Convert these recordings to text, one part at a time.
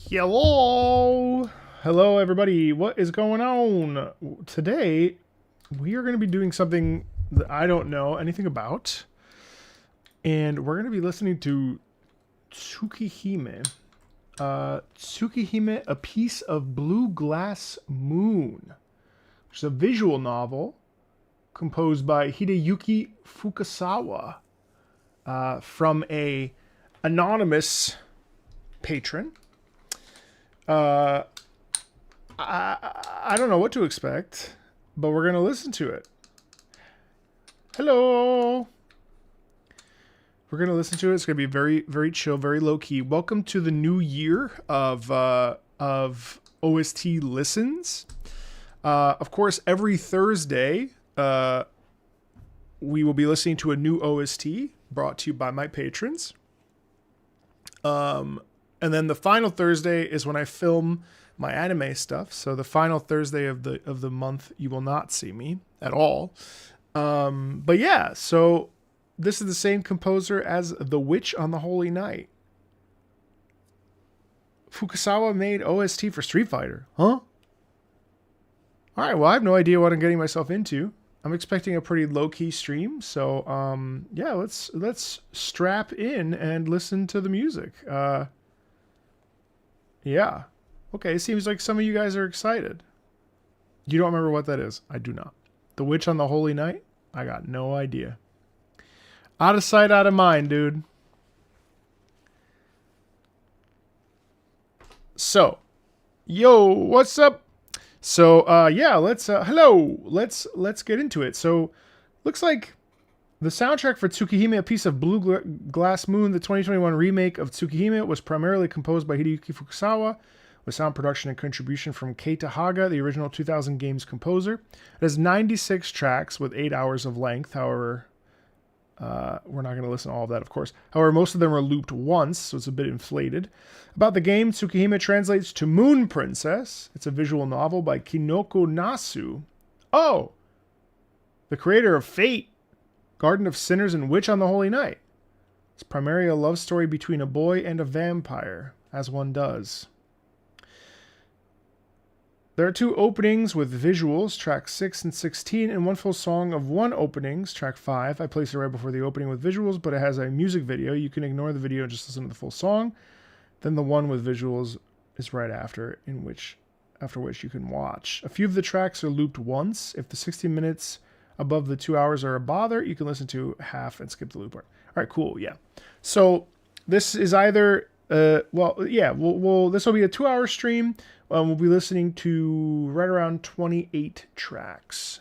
Hello! Hello, everybody. What is going on? Today, we are going to be doing something that I don't know anything about. And we're going to be listening to Tsukihime. Tsukihime, A Piece of Blue Glass Moon, which is a visual novel composed by Hideyuki Fukasawa from a anonymous patron. I don't know what to expect, but we're going to listen to it. Hello. We're going to listen to it. It's going to be very, very chill, very low key. Welcome to the new year of OST listens. Of course, every Thursday, we will be listening to a new OST brought to you by my patrons. And then the final Thursday is when I film my anime stuff. So the final Thursday of the month, you will not see me at all. But yeah, so this is the same composer as The Witch on the Holy Night. Fukasawa made OST for Street Fighter, huh? All right, well, I have no idea what I'm getting myself into. I'm expecting a pretty low-key stream, so yeah, let's strap in and listen to the music. Yeah. Okay, seems like some of you guys are excited. You don't remember what that is? I do not. The Witch on the Holy Night? I got no idea. Out of sight, out of mind, dude. So, yo, what's up? So, yeah, hello. Let's get into it. So, looks like the soundtrack for Tsukihime, A Piece of Blue Glass Moon, the 2021 remake of Tsukihime, was primarily composed by Hideyuki Fukasawa, with sound production and contribution from Keita Haga, the original 2000 games composer. It has 96 tracks with 8 hours of length. However, we're not going to listen to all of that, of course. However, most of them are looped once, so it's a bit inflated. About the game, Tsukihime translates to Moon Princess. It's a visual novel by Kinoko Nasu. Oh! The creator of Fate, Garden of Sinners, and Witch on the Holy Night. It's primarily a love story between a boy and a vampire, as one does. There are 2 openings with visuals, track 6 and 16, and one full song of 1 openings, track 5. I placed it right before the opening with visuals, but it has a music video. You can ignore the video and just listen to the full song. Then the one with visuals is right after, after which you can watch. A few of the tracks are looped once. If the 60 minutes above the 2 hours are a bother, you can listen to half and skip the loop part. All right, cool, yeah. So this is either, this will be a 2-hour stream. We'll be listening to right around 28 tracks.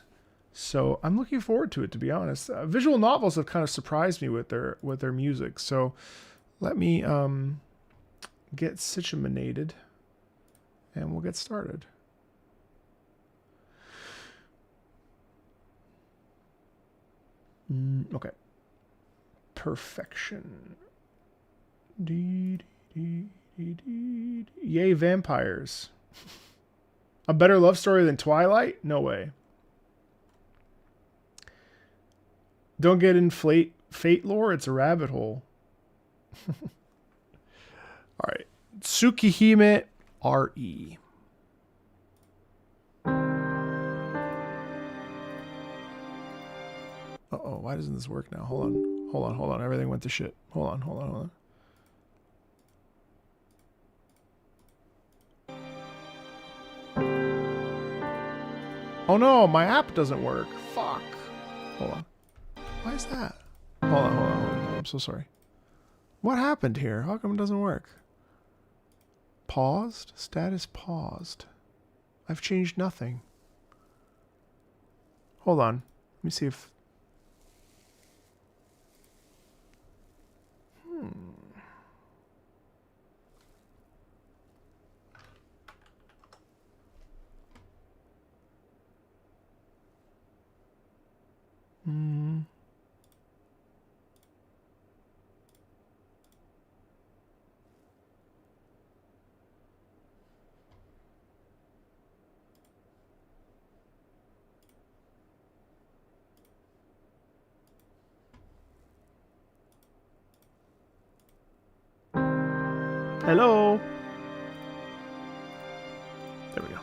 So I'm looking forward to it, to be honest. Visual novels have kind of surprised me with their music. So let me get situated and we'll get started. Okay. Perfection. Yay, vampires. A better love story than Twilight? No way. Don't get in fate lore, it's a rabbit hole. Alright. Tsukihime RE. Uh-oh, why doesn't this work now? Hold on. Everything went to shit. Hold on. Oh no, my app doesn't work. Fuck. Hold on. Why is that? Hold on. I'm so sorry. What happened here? How come it doesn't work? Paused? Status paused. I've changed nothing. Hold on. Let me see if... Hello? There we go.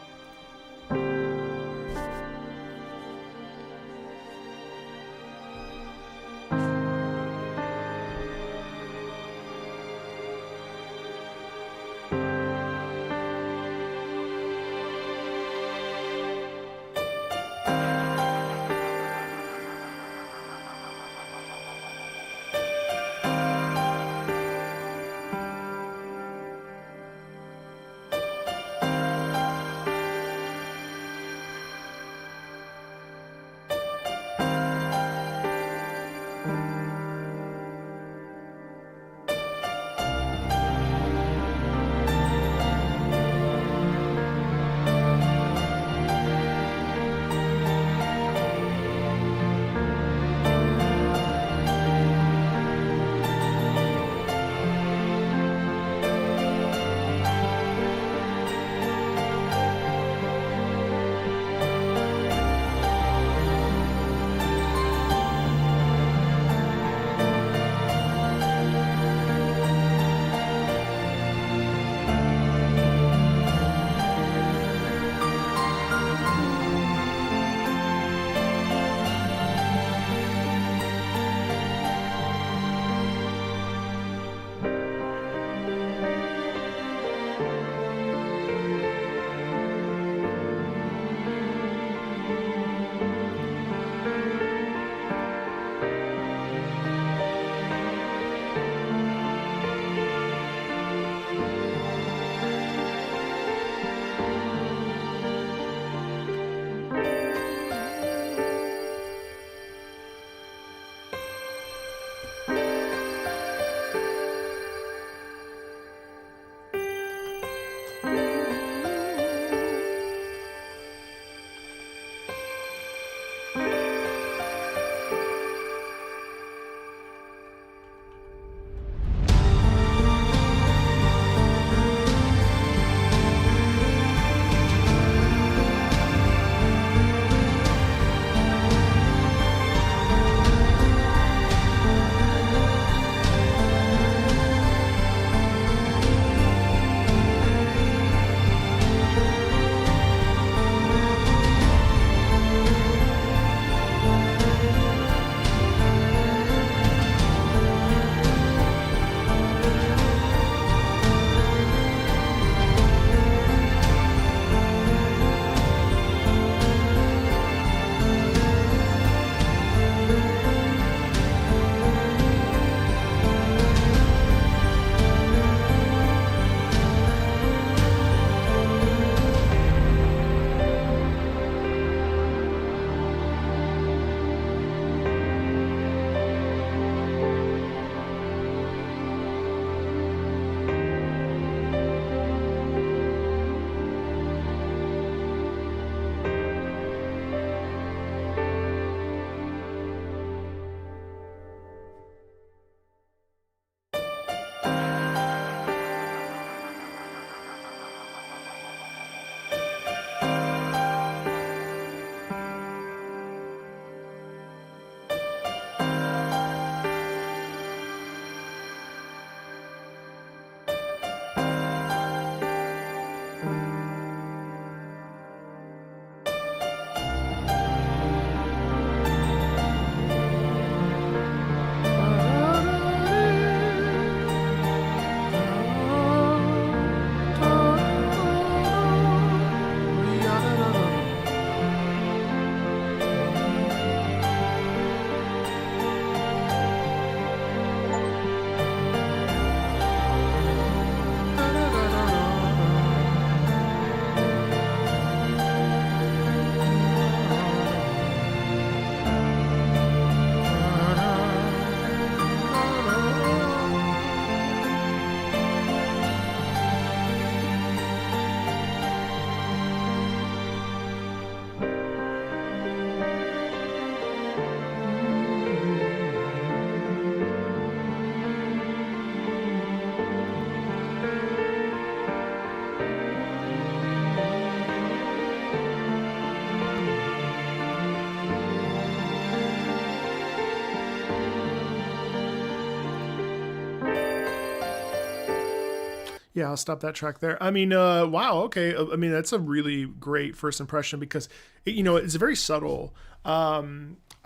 Yeah, I'll stop that track there. I mean, wow, okay. I mean, that's a really great first impression because, it's very subtle. I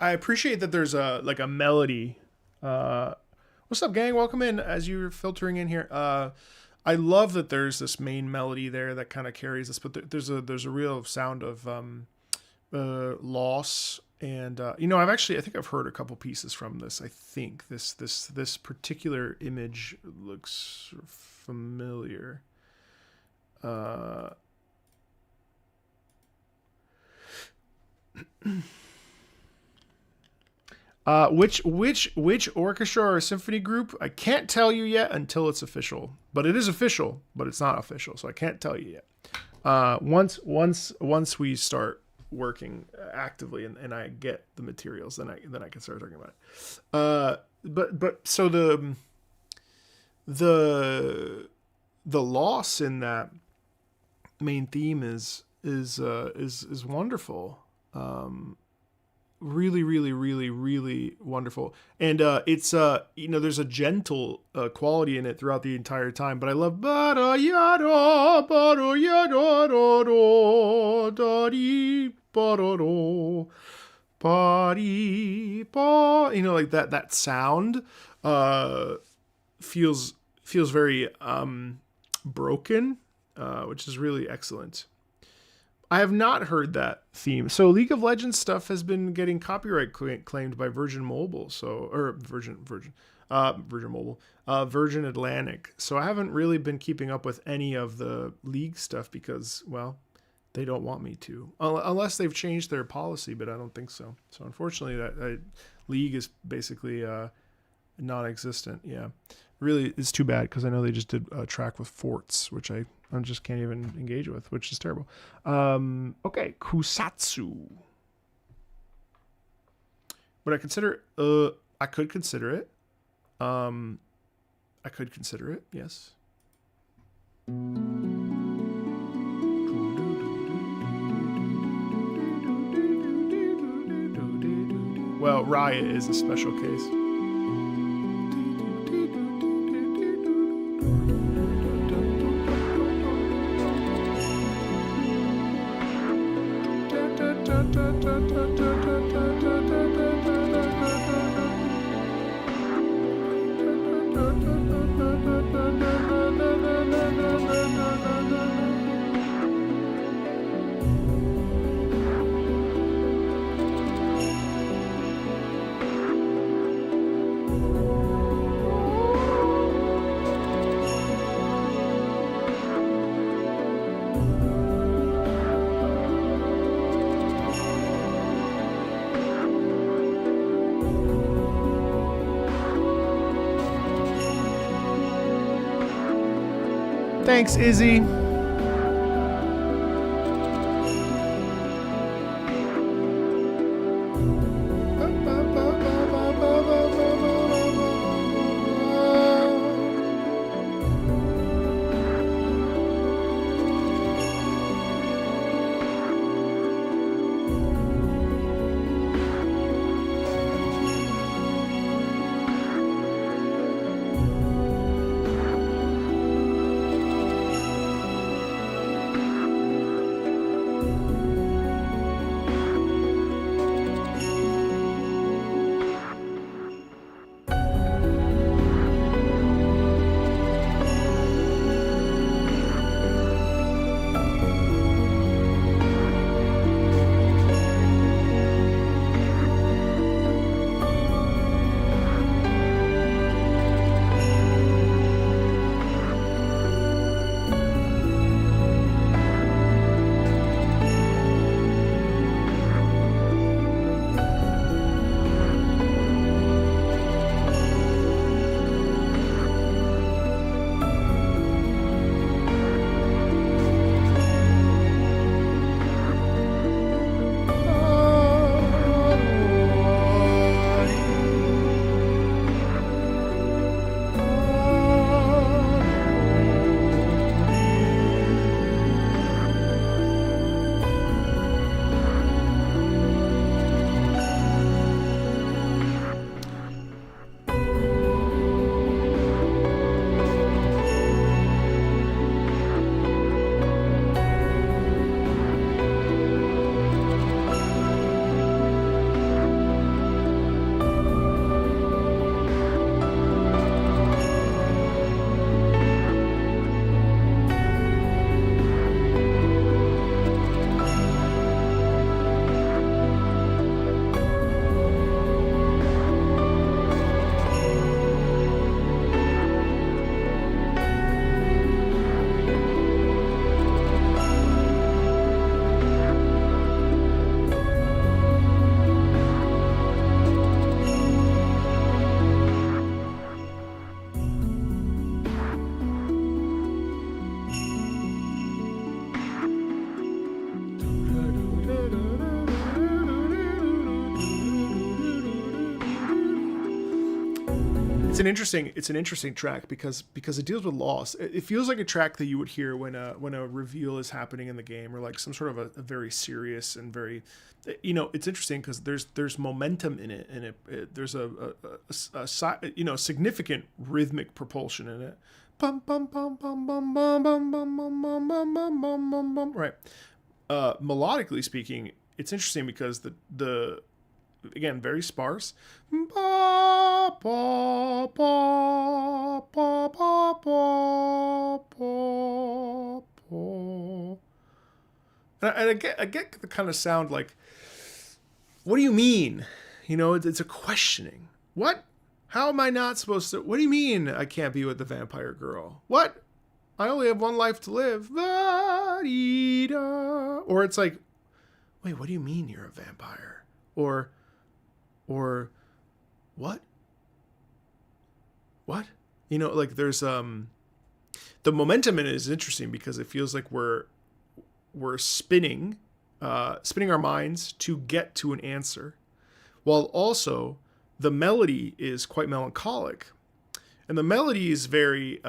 appreciate that there's a melody. What's up, gang? Welcome in as you're filtering in here. I love that there's this main melody there that kind of carries this, but there's a real sound of loss. And I think I've heard a couple pieces from this. I think this particular image looks familiar. Which orchestra or symphony group? I can't tell you yet until it's official. But it is official, but it's not official, so I can't tell you yet. Once we start working actively and I get the materials, then I can start talking about it. But so the loss in that main theme is wonderful. Really, really, really, really wonderful. And it's there's a gentle quality in it throughout the entire time. But I love like that sound feels very broken, which is really excellent. I have not heard that theme. So League of Legends stuff has been getting copyright claimed by Virgin Mobile. Virgin Mobile, Virgin Atlantic. So I haven't really been keeping up with any of the League stuff because, well, they don't want me to, unless they've changed their policy, but I don't think so. So unfortunately, that League is basically non-existent. Yeah, really, it's too bad because I know they just did a track with Forts, which I just can't even engage with, which is terrible. Okay, Kusatsu. Would I consider? I could consider it. I could consider it. Yes. Well, Riot is a special case. Thanks, Izzy. an interesting track because it deals with loss. It feels like a track that you would hear when a reveal is happening in the game, or like some sort of a very serious and very, it's interesting because there's momentum in it, and there's a significant rhythmic propulsion in it. Bum bum bum bum bum bum bum bum bum bum bum bum bum bum bum. Right. Melodically speaking, it's interesting because the again, very sparse. Ba, ba, ba, ba, ba, ba, ba, ba. And I get the kind of sound like, what do you mean? It's a questioning. What? How am I not supposed to? What do you mean I can't be with the vampire girl? What? I only have one life to live. Va-dee-da. Or it's like, wait, what do you mean you're a vampire? Or what? Like there's the momentum in it is interesting because it feels like we're spinning our minds to get to an answer, while also the melody is quite melancholic, and the melody is very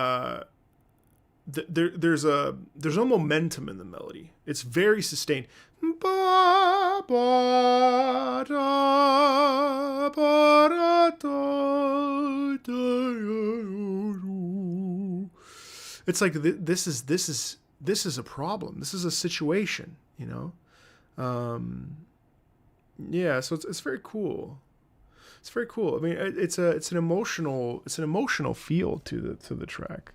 there's no momentum in the melody. It's very sustained. Ba, ba, da, ba, da, da, da, it's like this is a problem. This is a situation, Yeah, so it's very cool. It's very cool. I mean, it's an emotional feel to the track.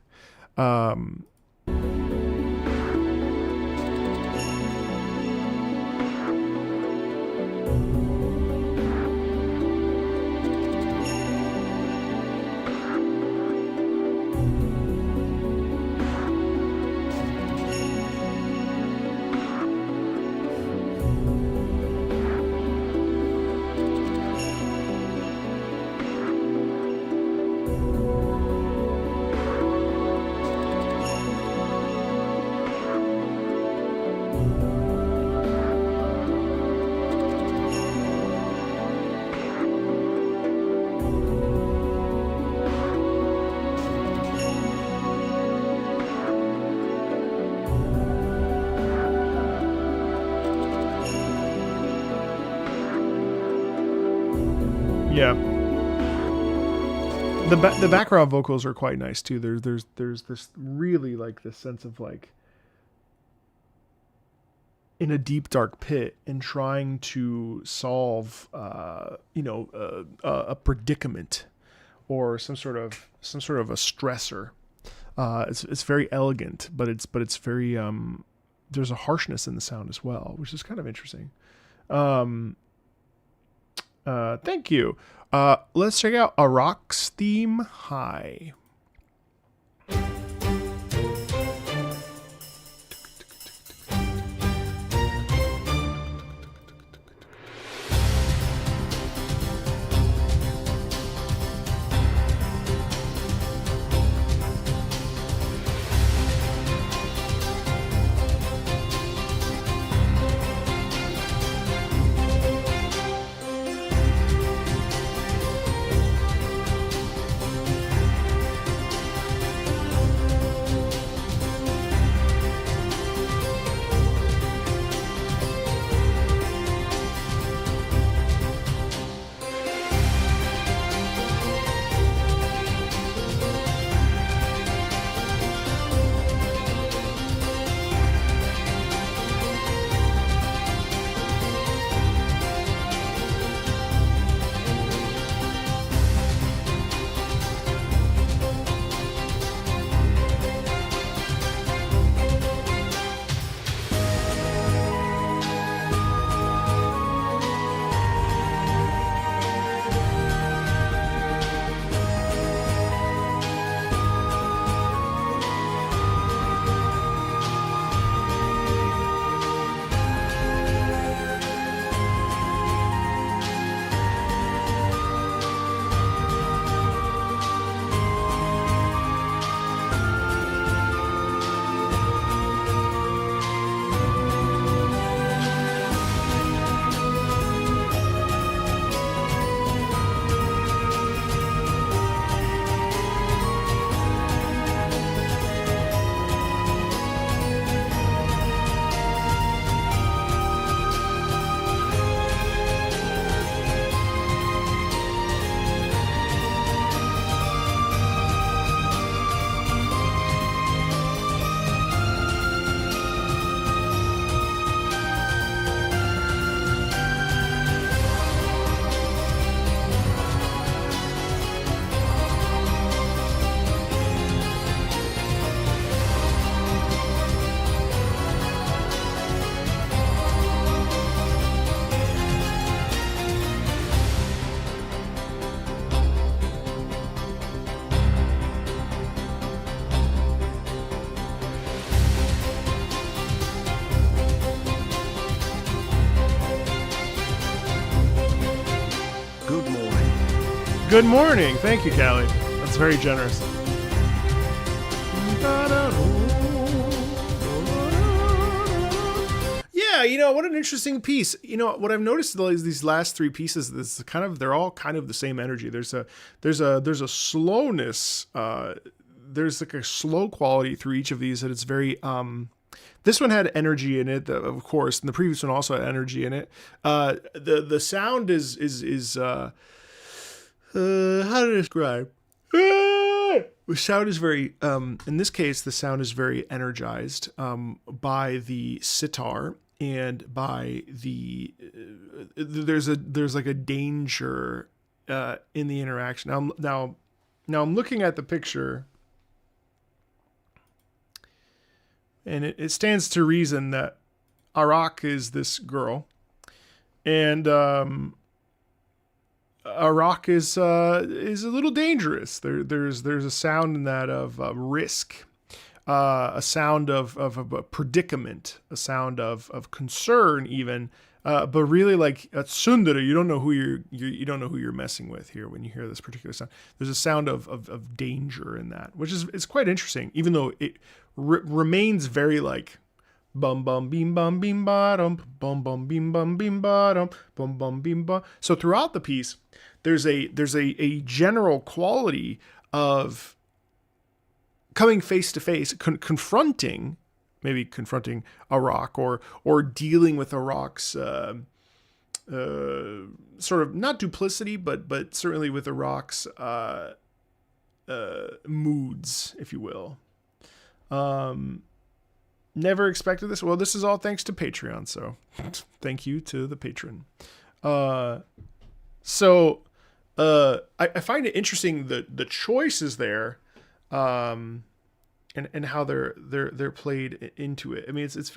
Yeah. The background vocals are quite nice too. There's this really like this sense of like in a deep dark pit and trying to solve a predicament or some sort of a stressor. It's very elegant, but it's very there's a harshness in the sound as well, which is kind of interesting. Thank you. Let's check out Arak's theme. High. good morning. Thank you, Callie. That's very generous. Yeah, you know, what an interesting piece. You know, what I've noticed is these last three pieces, they're all kind of the same energy. There's a slowness, there's like a slow quality through each of these that it's very this one had energy in it, of course, and the previous one also had energy in it. The sound is how to describe? The sound is very in this case the sound is very energized by the sitar and by the there's like a danger in the interaction. Now I'm looking at the picture, and it stands to reason that Arak is this girl, and Arak is a little dangerous. There's a sound in that of risk, a sound of a predicament, a sound of concern even. But really, like at Sundara, you don't know who you're messing with here when you hear this particular sound. There's a sound of danger in that, which is quite interesting, even though it remains very like bum bum beam bum beam bottom bum bum beam bum beam bottom bum bum beam bum. So throughout the piece, there's a general quality of coming face to face, confronting Arak or dealing with Arak's sort of not duplicity, but certainly with Arak's moods, if you will. Never expected this. Well, this is all thanks to Patreon, so thank you to the patron. I find it interesting the choices there, and how they're played into it. I mean, it's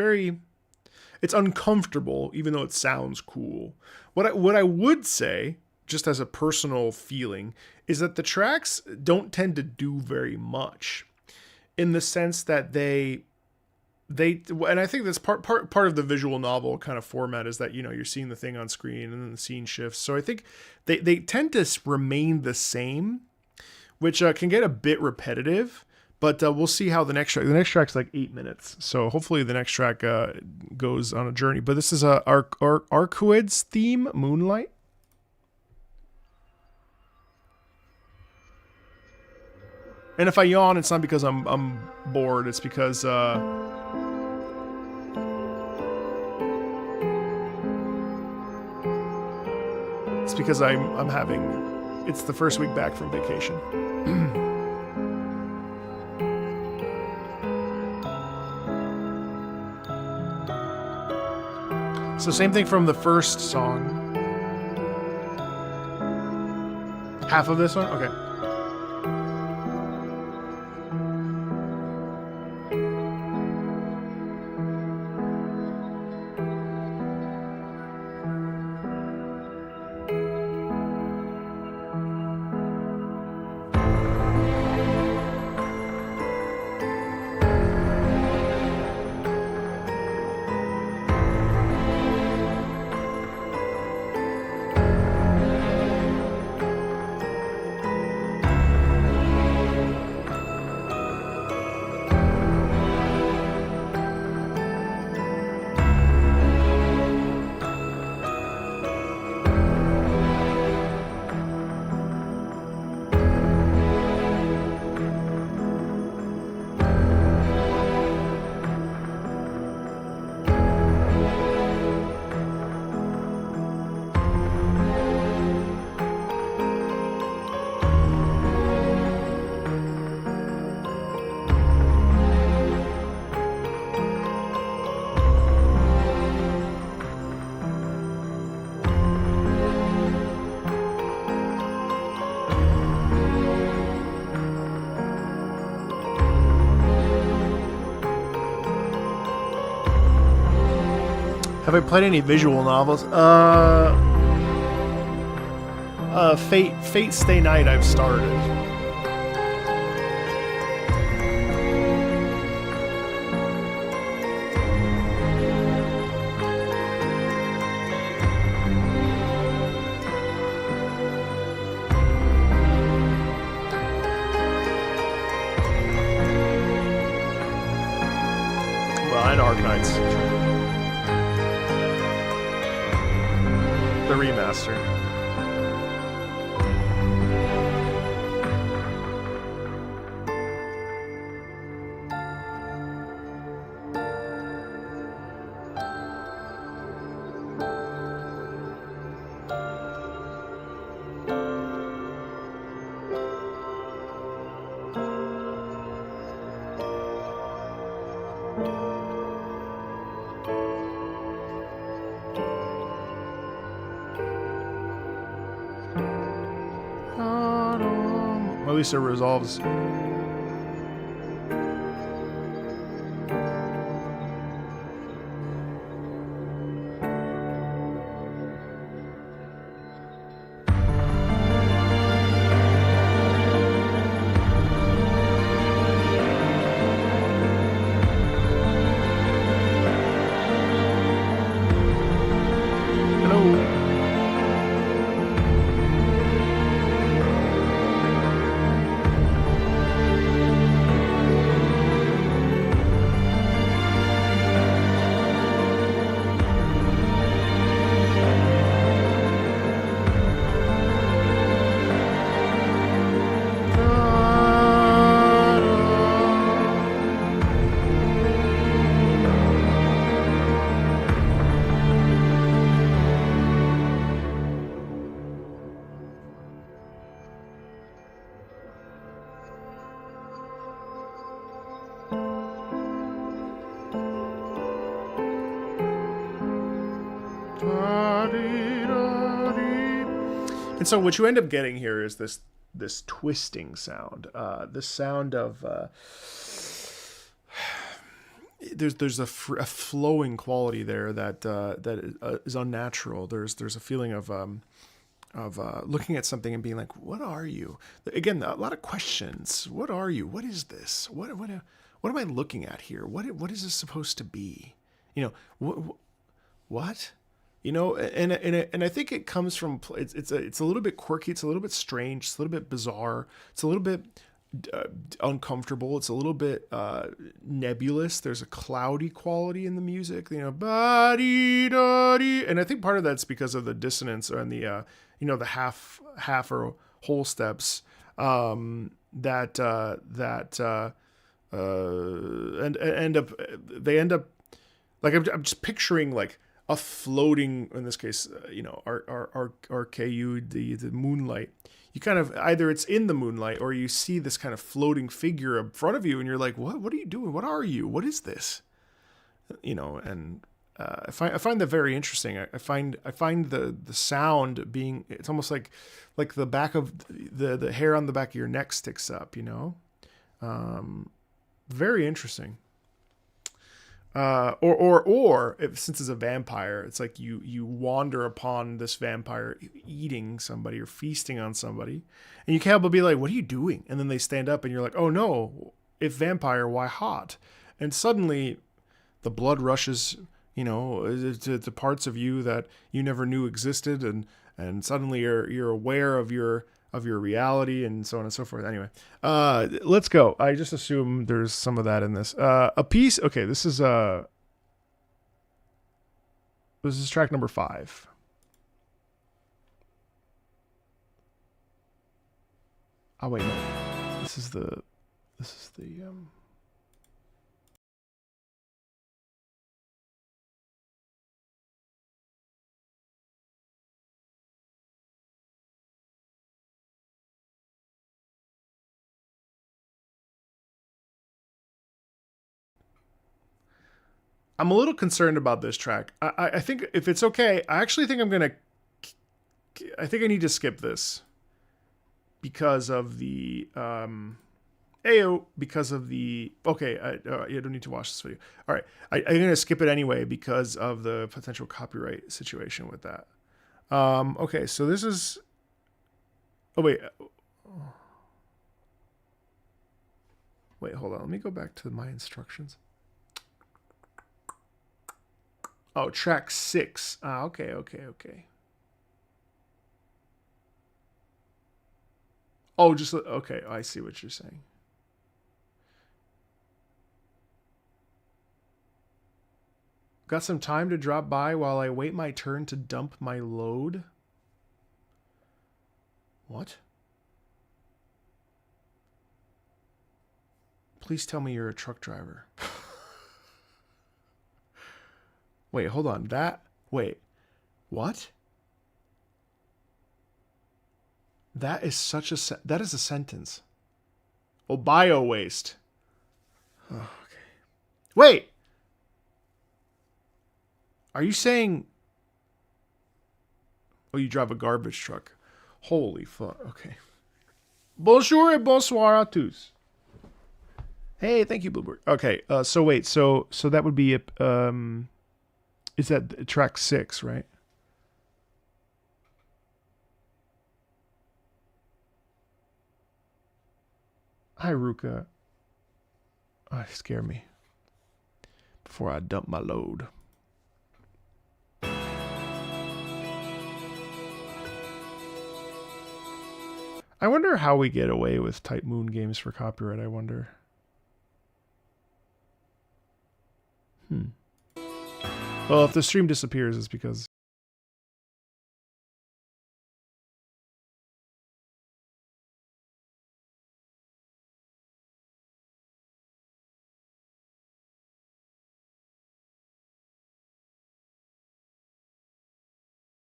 uncomfortable, even though it sounds cool. What I would say, just as a personal feeling, is that the tracks don't tend to do very much, in the sense that they and I think that's part of the visual novel kind of format is that, you know, you're seeing the thing on screen and then the scene shifts. So I think they tend to remain the same, which can get a bit repetitive. But we'll see how the next track's like 8 minutes. So hopefully the next track goes on a journey. But this is Arcuid's theme, Moonlight. And if I yawn, it's not because I'm bored. It's because it's the first week back from vacation. So same thing from the first song. Half of this one? Okay. Have I played any visual novels? Fate Stay Night I've started. I know Arknights. The remaster. At least it resolves. And so what you end up getting here is this twisting sound, this sound of there's a flowing quality there that is unnatural. There's a feeling of looking at something and being like, what are you? Again, a lot of questions. What are you? What is this? What am I looking at here? What is this supposed to be? You know, what? You know, and I think it comes from it's a little bit quirky, it's a little bit strange, it's a little bit bizarre, it's a little bit uncomfortable, it's a little bit nebulous. There's a cloudy quality in the music, you know, and I think part of that's because of the dissonance and the the half or whole steps and end up like I'm just picturing like a floating, in this case, RKU, the moonlight. You kind of, either it's in the moonlight or you see this kind of floating figure in front of you and you're like, what are you doing? What are you? What is this? You know, and I find that very interesting. I find the sound being, it's almost like the back of the hair on the back of your neck sticks up, you know? Very interesting. Or if, since it's a vampire, it's like you wander upon this vampire eating somebody or feasting on somebody, and you can't help but be like, what are you doing? And then they stand up and you're like, oh no, if vampire, why hot? And suddenly the blood rushes, you know, to parts of you that you never knew existed, and suddenly you're aware of your reality, and so on and so forth. Anyway, let's go. I just assume there's some of that in this. A piece. Okay, this is track number 5. Oh wait, no. This is the I'm a little concerned about this track. I think, if it's okay, I actually think I think I need to skip this because of the because of the, okay, you don't need to watch this video. All right, I'm going to skip it anyway because of the potential copyright situation with that. Okay, so this is, oh wait, hold on, let me go back to my instructions. Oh, track 6. Okay. Oh, just, okay, I see what you're saying. Got some time to drop by while I wait my turn to dump my load? What? Please tell me you're a truck driver. Wait, hold on. Wait. What? That is such a that is a sentence. Oh, bio waste. Oh, okay. Wait. Are you saying? Oh, you drive a garbage truck. Holy fuck. Okay. Bonjour et bonsoir à tous. Hey, thank you, Bluebird. Okay. So wait. So that would be is that track 6, right? Hi, Ruka. Oh, scare me. Before I dump my load. I wonder how we get away with Type Moon games for copyright, I wonder. Well, if the stream disappears, it's because...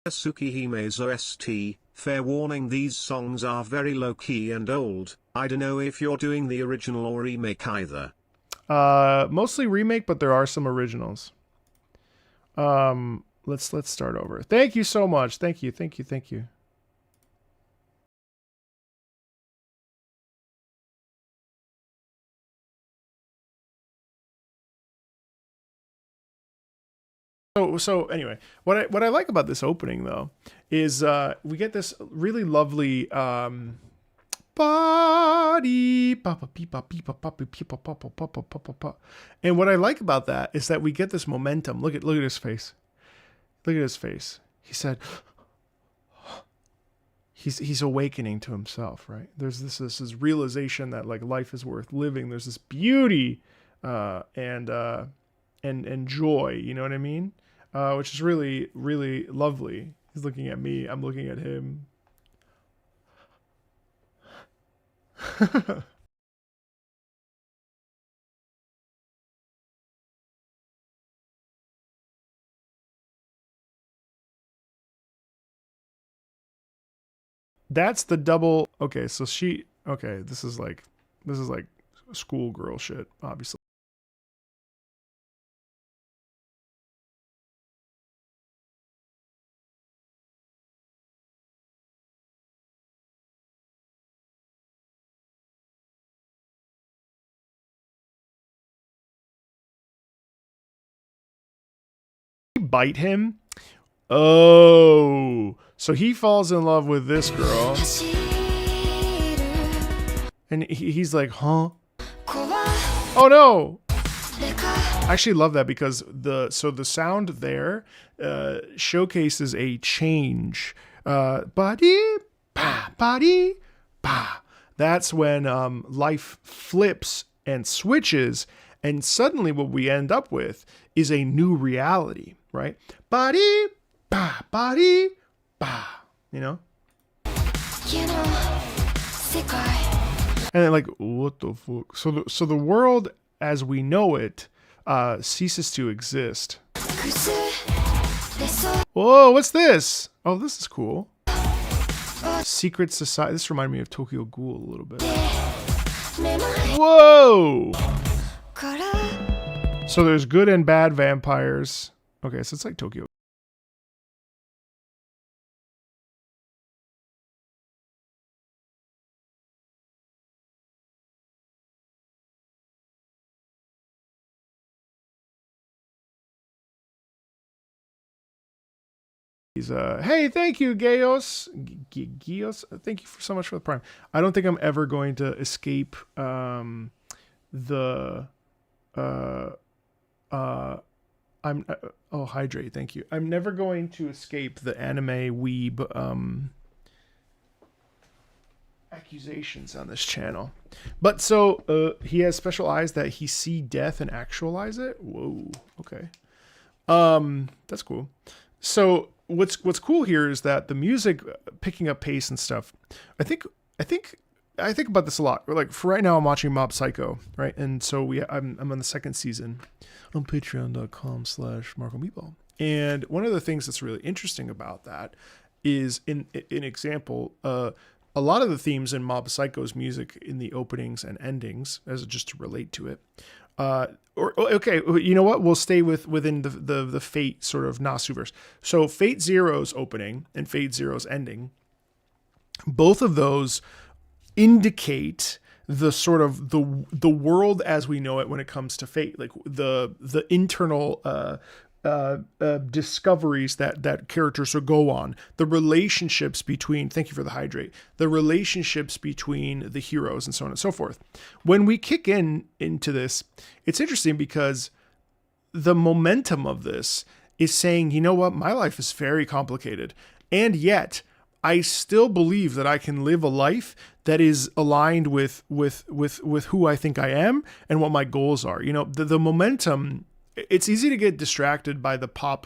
Tsukihime's OST, fair warning, these songs are very low-key and old. I don't know if you're doing the original or remake either. Mostly remake, but there are some originals. Let's start over. Thank you so much. Thank you. So anyway, what I like about this opening though is we get this really lovely body, and what I like about that is that we get this momentum. Look at his face. Look at his face. He said he's awakening to himself, right? There's this realization that like life is worth living. There's this beauty and joy, you know what I mean? Which is really, really lovely. He's looking at me. I'm looking at him. That's the double. Okay, so okay, this is like schoolgirl shit, obviously. Bite him. Oh, so he falls in love with this girl, and he's like, huh? Oh no! I actually love that because the sound there showcases a change. Body, ba, body, ba. That's when life flips and switches, and suddenly what we end up with is a new reality, right? Body, ba, body, ba. You know? And then like, what the fuck? So the world as we know it ceases to exist. Whoa, what's this? Oh, this is cool. Secret society. This reminded me of Tokyo Ghoul a little bit. Whoa! So there's good and bad vampires. Okay, so it's like Tokyo. He's hey, thank you, Gaios. Gios, thank you so much for the prime. I don't think I'm ever going to escape the hydrate, thank you. I'm never going to escape the anime weeb accusations on this channel. But so he has special eyes that he see death and actualize it. Whoa, okay. That's cool. So what's cool here is that the music picking up pace and stuff. I think I think I think about this a lot. Like for right now, I'm watching Mob Psycho, right? And so I'm on the second season on Patreon.com/Marco Meatball. And one of the things that's really interesting about that is in example, a lot of the themes in Mob Psycho's music in the openings and endings, as just to relate to it. Okay, you know what? We'll stay within the Fate sort of Nasuverse. So Fate Zero's opening and Fate Zero's ending, both of those indicate the sort of the world as we know it when it comes to Fate, like the internal discoveries that characters will go on, the relationships between, thank you for the hydrate, the relationships between the heroes and so on and so forth. When we kick into this, it's interesting because the momentum of this is saying, you know what, my life is very complicated, and yet I still believe that I can live a life that is aligned with who I think I am and what my goals are. You know, the momentum. It's easy to get distracted by the pop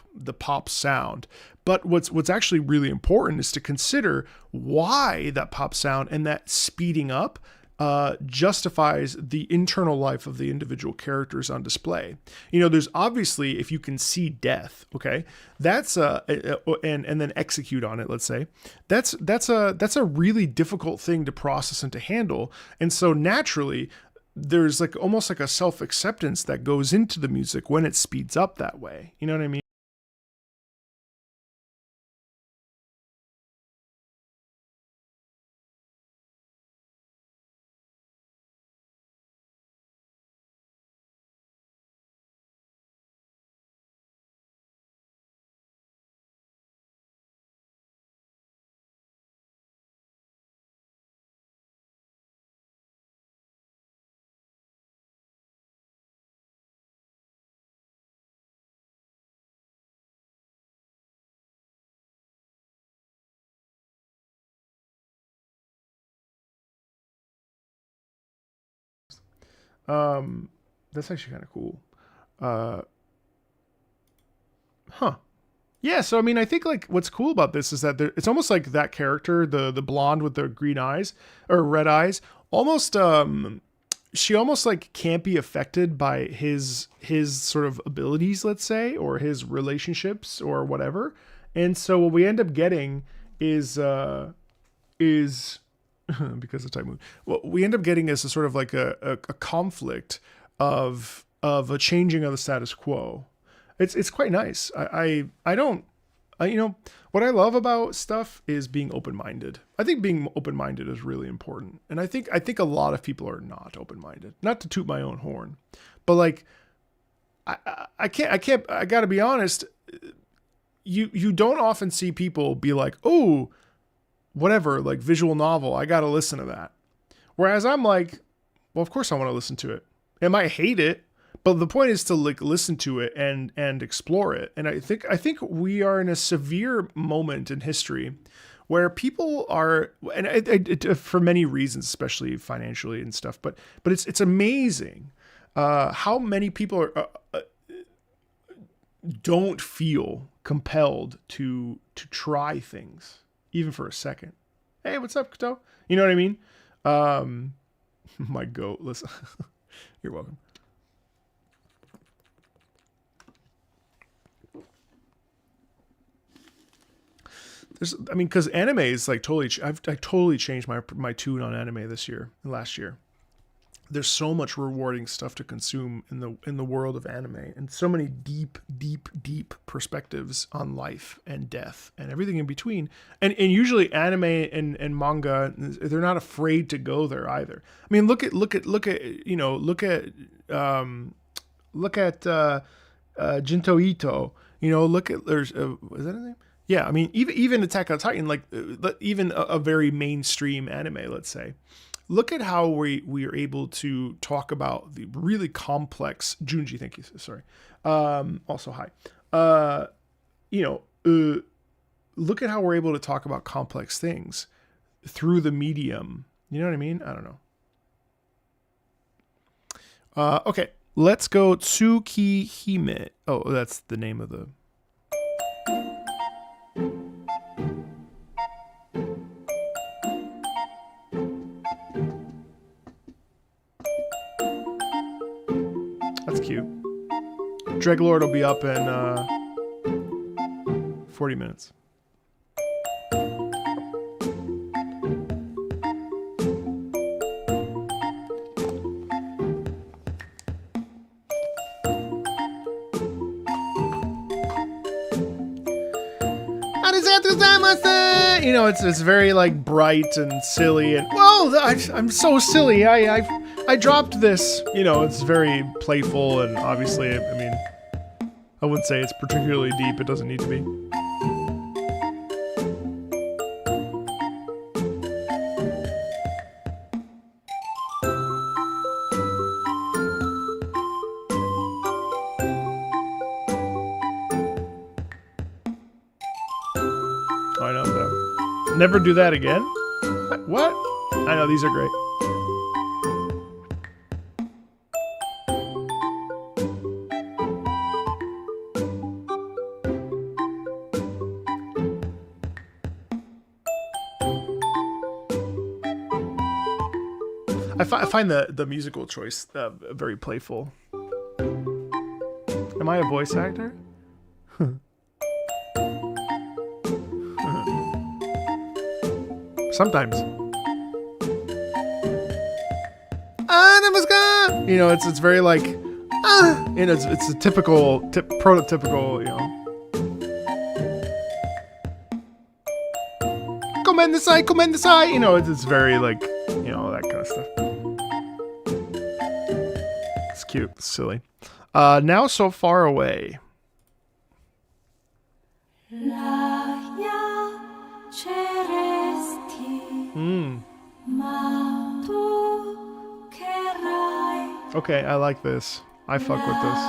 sound, but what's actually really important is to consider why that pop sound and that speeding up justifies the internal life of the individual characters on display. You know, there's obviously, if you can see death, okay, that's and then execute on it. Let's say that's a really difficult thing to process and to handle, and so naturally, there's like almost like a self-acceptance that goes into the music when it speeds up that way. You know what I mean? That's actually kind of cool. Uh, huh. Yeah, so I mean, I think like what's cool about this is that it's almost like that character, the blonde with the green eyes or red eyes, almost she almost like can't be affected by his sort of abilities, let's say, or his relationships or whatever. And so what we end up getting is because of type moon. What we end up getting is a sort of like a conflict of a changing of the status quo. It's quite nice. I don't you know what I love about stuff is being open minded. I think being open minded is really important, and I think a lot of people are not open minded. Not to toot my own horn, but like I can't I gotta be honest. You don't often see people be like, oh, whatever, like visual novel, I gotta listen to that. Whereas I'm like, well, of course I want to listen to it. I might hate it, but the point is to like listen to it and explore it. And I think we are in a severe moment in history where people are, and for many reasons, especially financially and stuff. But it's amazing how many people don't feel compelled to try things even for a second. Hey, what's up, Kato? You know what I mean? My goat. Listen, you're welcome. I mean, because anime is like totally. I totally changed my tune on anime last year. There's so much rewarding stuff to consume in the world of anime, and so many deep perspectives on life and death and everything in between. And usually anime and manga, they're not afraid to go there either. I mean, look at Jinto Ito. You know, look at there's is that his name? Yeah, I mean, even Attack on Titan, like even a very mainstream anime, let's say. Look at how we are able to talk about the really complex Junji. Thank you. Sorry. Also, hi. Look at how we're able to talk about complex things through the medium. You know what I mean? I don't know. Okay. Let's go Tsukihime. Oh, that's the name of the... That's cute. Dreglord will be up in 40 minutes. You know, it's very like bright and silly, and whoa, I'm so silly. I dropped this. You know, it's very playful, and obviously, I mean, I wouldn't say it's particularly deep. It doesn't need to be. Oh, I know that. Never do that again? What? I know, these are great. I find the musical choice very playful. Am I a voice actor? Sometimes. You know, it's very like, you know, it's a typical, prototypical, you know. Komendasai, you know, it's very like, you know, that kind of stuff. It's cute, it's silly. Now So Far Away. Okay, I like this. I fuck with this.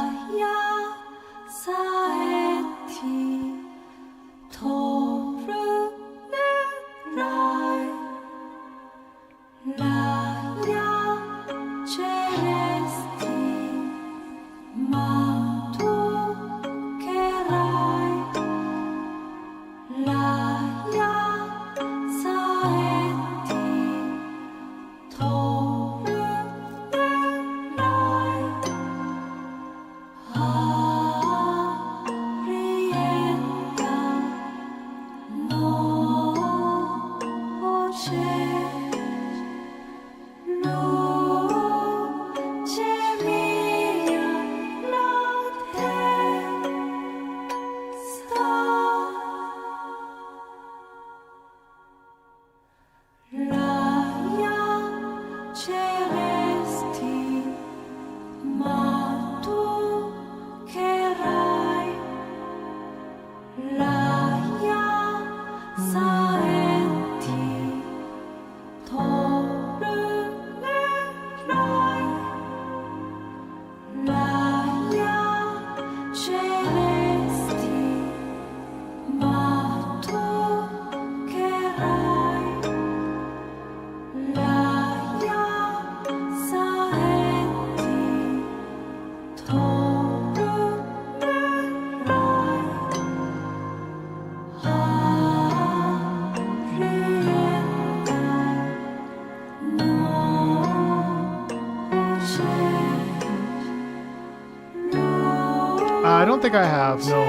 I don't think I have, no.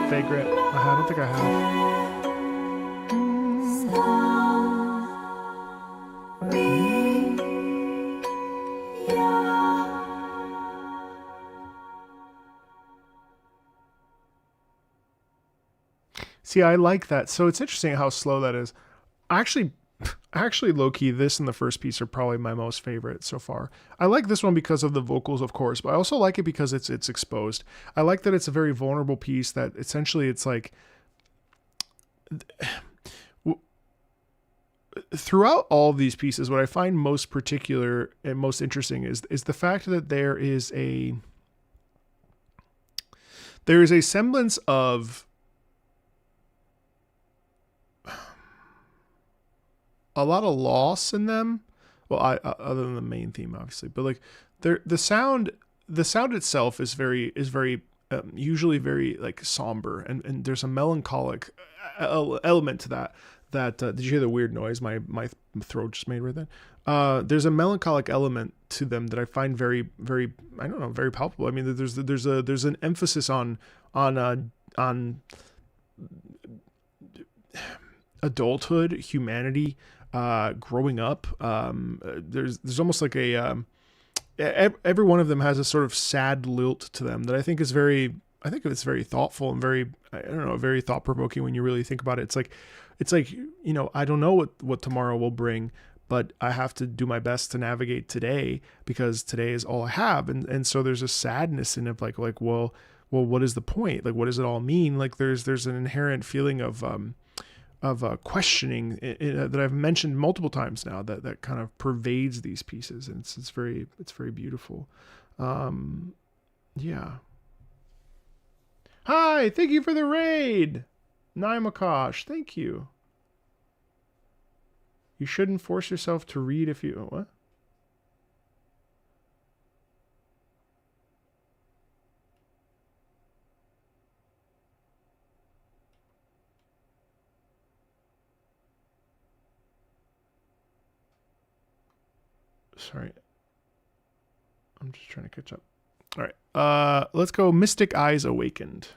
Vagrant. I don't think I have. See, I like that. So it's interesting how slow that is. Actually, low-key, this and the first piece are probably my most favorite so far. I like this one because of the vocals, of course, but I also like it because it's exposed. I like that it's a very vulnerable piece that essentially it's like... Throughout all of these pieces, what I find most particular and most interesting is the fact that there is a semblance of a lot of loss in them. Well, other than the main theme, obviously, but like the sound itself is very usually very like somber, and there's a melancholic element to that. Did you hear the weird noise my throat just made right then? There's a melancholic element to them that I find very I don't know, very palpable. I mean, there's an emphasis on adulthood, humanity, growing up. There's almost like every one of them has a sort of sad lilt to them that I think it's very thoughtful and very, I don't know, very thought provoking when you really think about it. It's like, you know, I don't know what tomorrow will bring, but I have to do my best to navigate today because today is all I have. And so there's a sadness in it, like, well, what is the point? Like, what does it all mean? Like there's an inherent feeling of questioning that I've mentioned multiple times now that kind of pervades these pieces. And it's very beautiful. Yeah. Hi, thank you for the raid. Naimakosh, thank you. You shouldn't force yourself to read if you... What? Sorry. I'm just trying to catch up. All right. Let's go Mystic Eyes Awakened.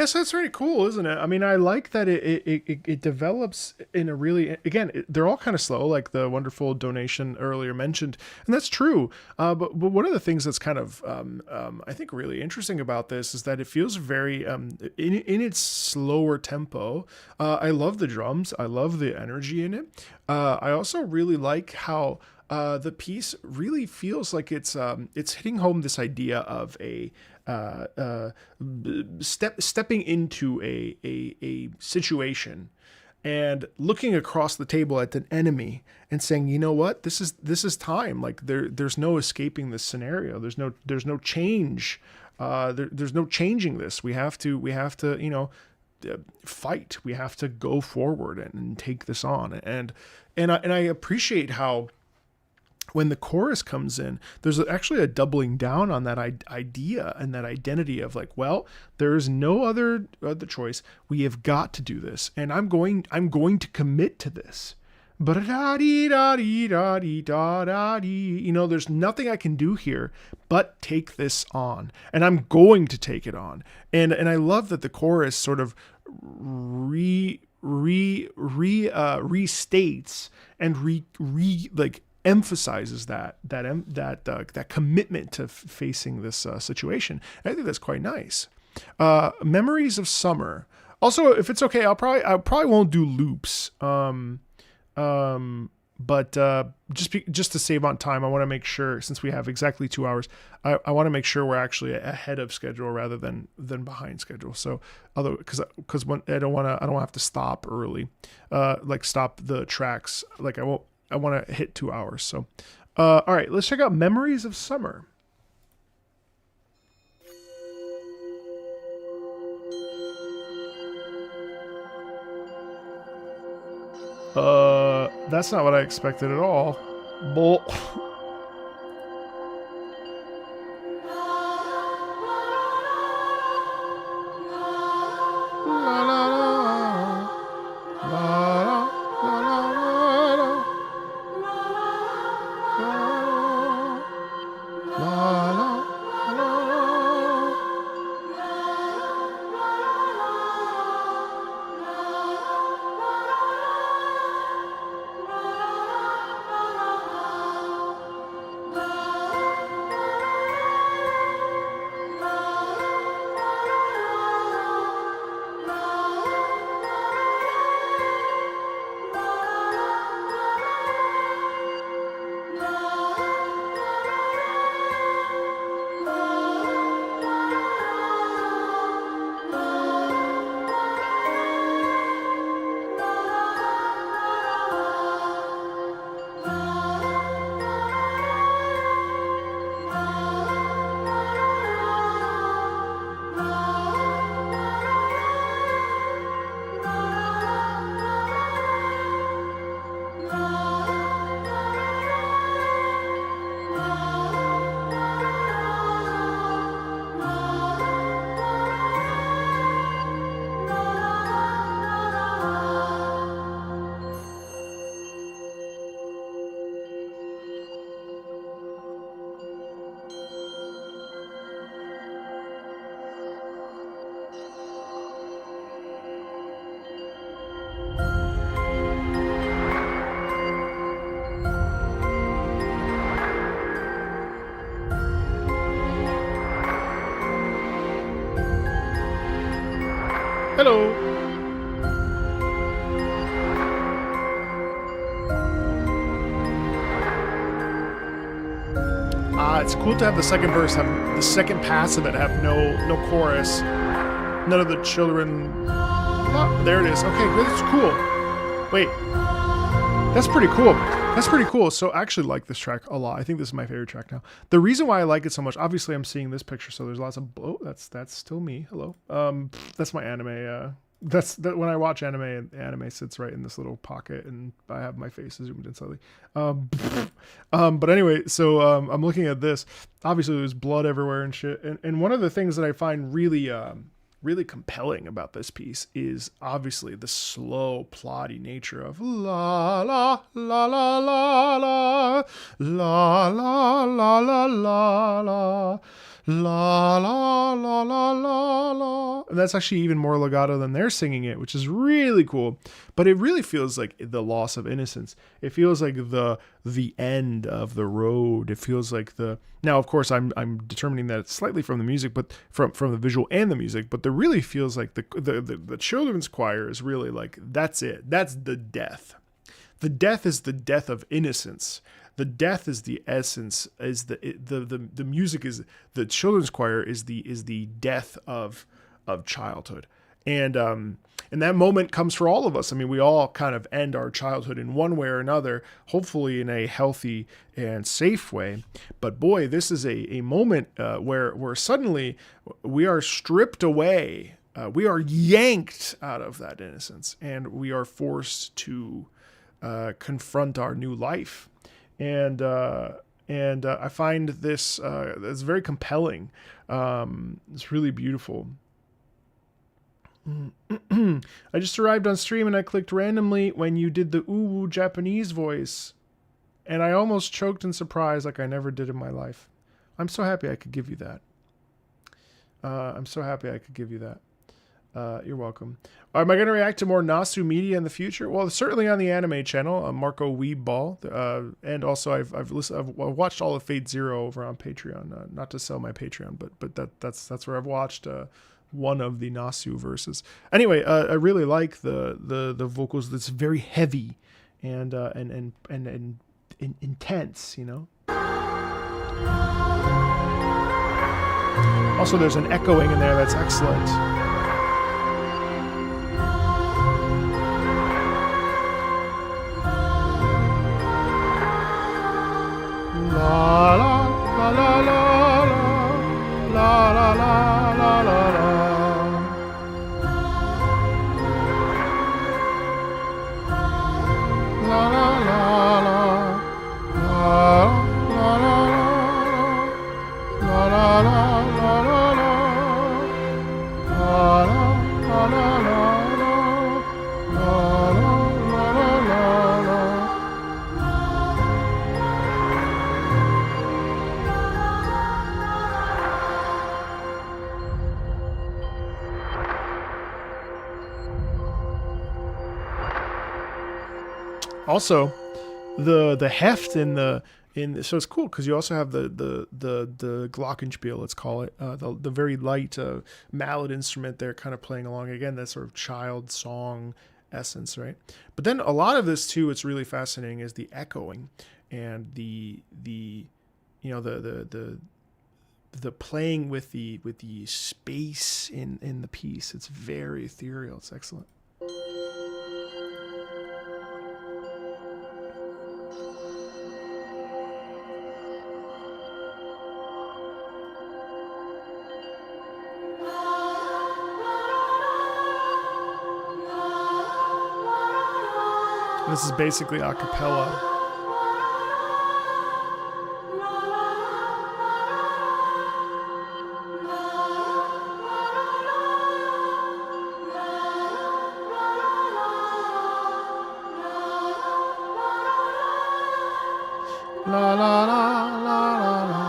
Yes, that's very cool, isn't it? I mean, I like that it develops in a really, again, they're all kind of slow, like the wonderful donation earlier mentioned, and that's true. But one of the things that's kind of I think really interesting about this is that it feels very in its slower tempo. I love the drums, I love the energy in it. I also really like how the piece really feels like it's hitting home this idea of a stepping into a situation and looking across the table at an enemy and saying, you know what, this is time. Like there's no escaping this scenario. There's no change. There's no changing this. We have to fight. We have to go forward and take this on. And I appreciate how, when the chorus comes in, there's actually a doubling down on that idea and that identity of like, well, there is no other choice. We have got to do this, and I'm going to commit to this. There's nothing I can do here but take this on, and I'm going to take it on. And I love that the chorus sort of restates and emphasizes that commitment to facing this situation. And I think that's quite nice. Memories of Summer. Also, if it's okay, I probably won't do loops. But just to save on time, I want to make sure, since we have exactly 2 hours, I want to make sure we're actually ahead of schedule rather than behind schedule. So, although because when I don't have to stop early, like stop the tracks. Like I want to hit 2 hours. So, all right, let's check out Memories of Summer. That's not what I expected at all. Bull. Hello. It's cool to have the second verse, have the second pass of it, have no chorus, none of the children. Oh, there it is. Okay, that's cool. Wait, that's pretty cool. That's pretty cool. So I actually like this track a lot. I think this is my favorite track now. The reason why I like it so much, obviously I'm seeing this picture, so there's lots of, oh, that's still me. Hello. That's my anime. That's when I watch anime, anime sits right in this little pocket, and I have my face zoomed in slightly. But anyway, so I'm looking at this. Obviously, there's blood everywhere and shit. And one of the things that I find really compelling about this piece is obviously the slow, plotty nature of la la la la la la la la la la la la la la la la la la. And that's actually even more legato than they're singing it, which is really cool. But it really feels like the loss of innocence. It feels like the end of the road. It feels like the now. Of course, I'm determining that it's slightly from the music, but from the visual and the music. But there really feels like the children's choir is really like that's it. That's the death. The death is the death of innocence. The death is the essence. Is the music is the children's choir is the death of childhood, and that moment comes for all of us. I mean, we all kind of end our childhood in one way or another, hopefully in a healthy and safe way. But boy, this is a moment where suddenly we are stripped away. We are yanked out of that innocence, and we are forced to confront our new life. And I find this it's very compelling. It's really beautiful. I just arrived on stream and I clicked randomly when you did the ooh Japanese voice, and I almost choked in surprise like I never did in my life. I'm so happy I could give you that. You're welcome. Am I going to react to more Nasu media in the future? Well, certainly on the anime channel, Marco Weebball, and also I've watched all of Fate Zero over on Patreon. Not to sell my Patreon, but that's where I've watched one of the Nasu verses. Anyway, I really like the vocals. That's very heavy and intense, you know. Also, there's an echoing in there that's excellent. La la la la la la la la la la la. La la la la la la la la la Also, the heft in so it's cool because you also have the glockenspiel, let's call it, the very light mallet instrument there, kind of playing along again, that sort of child song essence, right? But then a lot of this too, it's really fascinating, is the echoing and the playing with the space in the piece. It's very ethereal. It's excellent. This is basically a cappella. La la la la la la.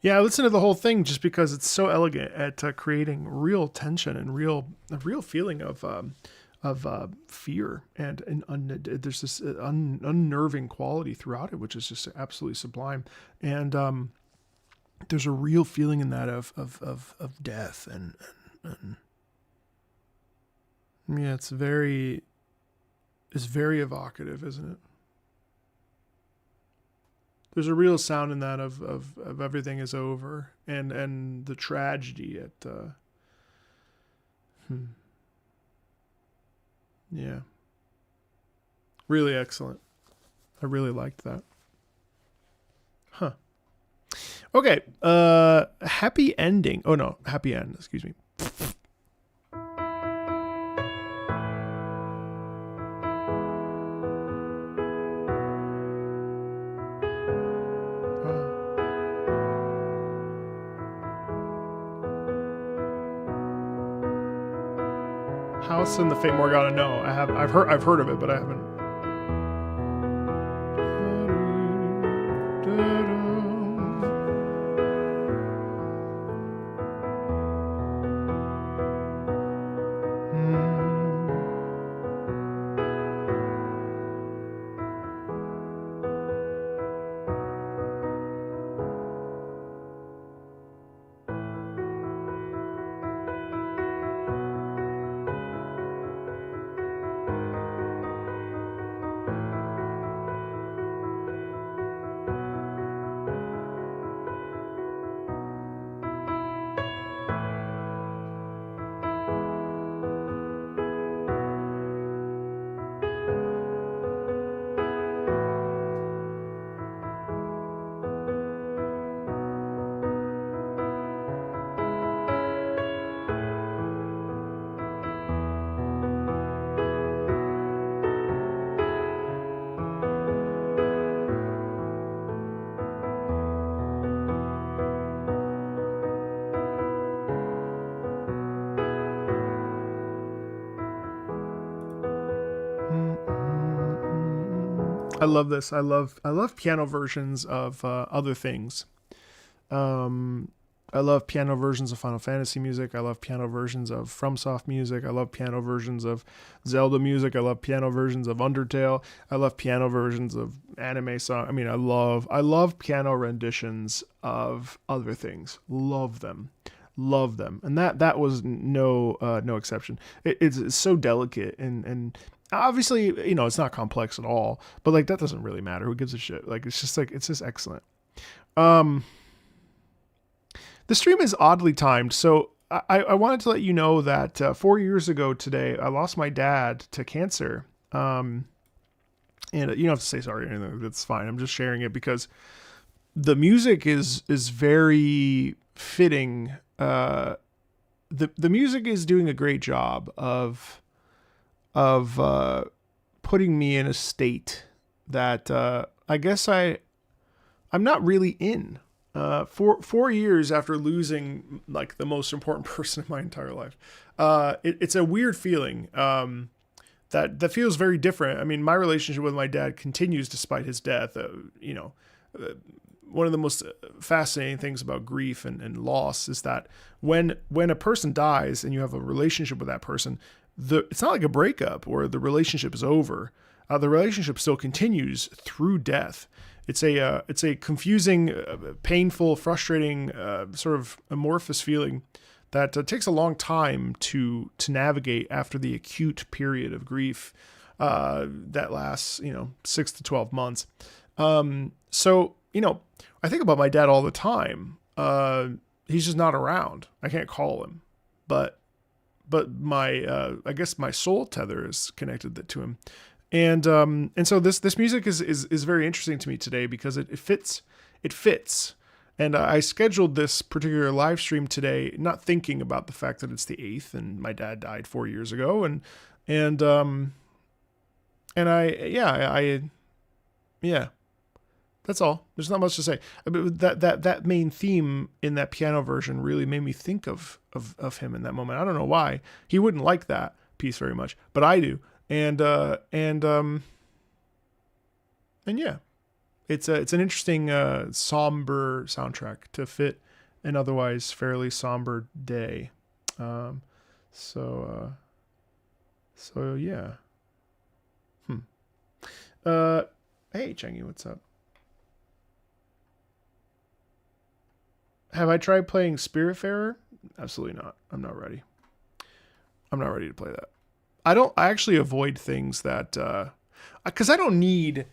Yeah, I listened to the whole thing just because it's so elegant at creating real tension and a real feeling of fear there's this unnerving quality throughout it, which is just absolutely sublime. And there's a real feeling in that of death and yeah, it's very evocative, isn't it? There's a real sound in that of everything is over and the tragedy at yeah. Really excellent. I really liked that. Huh. Okay. Happy ending. Oh no, happy end, excuse me. House and the Fate Morgana. No, I've heard of it, but I haven't. I love this. I love piano versions of other things. I love piano versions of Final Fantasy music. I love piano versions of FromSoft music. I love piano versions of Zelda music. I love piano versions of Undertale. I love piano versions of anime song. I mean, I love piano renditions of other things. Love them. And that was no exception. It's so delicate and obviously, you know, it's not complex at all, but like that doesn't really matter. Who gives a shit? Like it's just excellent. The stream is oddly timed, so I wanted to let you know that 4 years ago today, I lost my dad to cancer. And you don't have to say sorry or anything. That's fine. I'm just sharing it because the music is very fitting. The music is doing a great job of putting me in a state that I guess I'm not really in. 4 years after losing like the most important person in my entire life, it's a weird feeling that feels very different. I mean, my relationship with my dad continues despite his death. One of the most fascinating things about grief and loss is that when a person dies and you have a relationship with that person, it's not like a breakup or the relationship is over. The relationship still continues through death. It's a confusing, painful, frustrating, sort of amorphous feeling that takes a long time to navigate after the acute period of grief that lasts 6 to 12 months. So I think about my dad all the time. He's just not around. I can't call him, but my I guess my soul tether is connected to him. And so this music is very interesting to me today because it fits. And I scheduled this particular live stream today, not thinking about the fact that it's the 8th and my dad died 4 years ago. And that's all. There's not much to say. That main theme in that piano version really made me think of him in that moment. I don't know why. He wouldn't like that piece very much, but I do. And yeah, It's an interesting somber soundtrack to fit an otherwise fairly somber day. So yeah. Hey Chengi, what's up? Have I tried playing Spiritfarer? Absolutely not. I'm not ready. I'm not ready to play that. I actually avoid things that because I don't need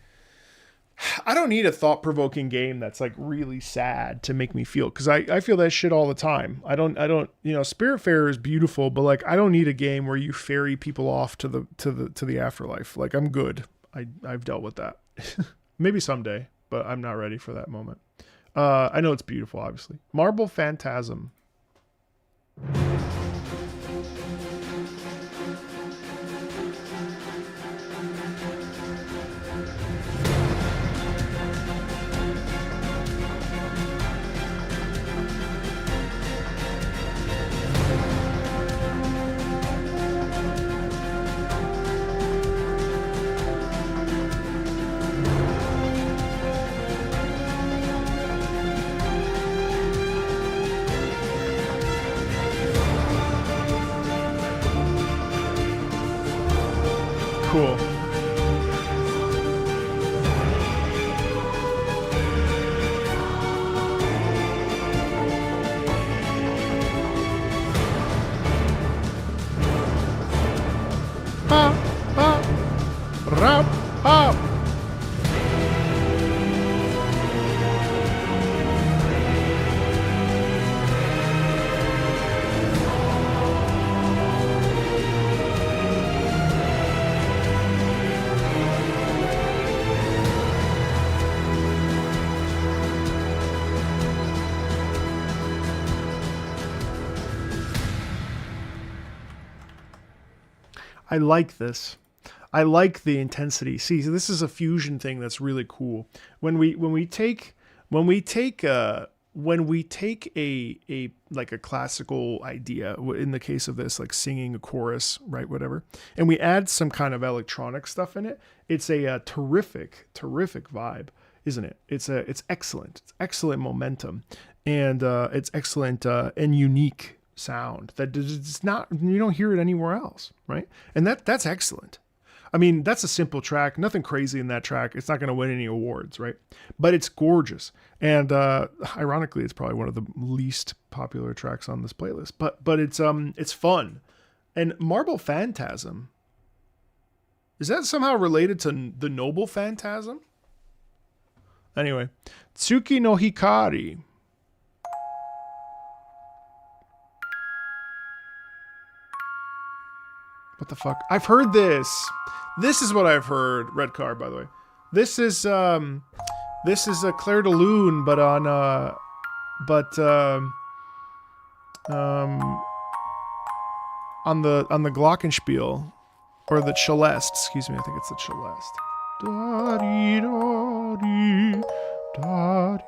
a thought-provoking game that's like really sad to make me feel, because I feel that shit all the time. I don't Spiritfarer is beautiful, but like I don't need a game where you ferry people off to the afterlife. Like I'm good. I've dealt with that. Maybe someday, but I'm not ready for that moment. I know it's beautiful, obviously. Marble Phantasm. Cool. Rap, up. I like this. I like the intensity. See, this is a fusion thing that's really cool. When we take a like a classical idea, in the case of this, like singing a chorus, right, whatever, and we add some kind of electronic stuff in it, it's a terrific vibe, isn't it? It's excellent. It's excellent momentum, and it's excellent and unique sound that it's not, you don't hear it anywhere else, right? And that's excellent. I mean, that's a simple track, nothing crazy in that track. It's not going to win any awards, right? But it's gorgeous. And ironically, it's probably one of the least popular tracks on this playlist. But it's fun. And Marble Phantasm, is that somehow related to the Noble Phantasm? Anyway, Tsuki no Hikari. What the fuck? I've heard this. This is what I've heard. Red card, by the way. This is a Claire de Lune, but on the Glockenspiel, or the Celeste. Excuse me, I think it's the Celeste. Da-dee-da-dee, da-dee.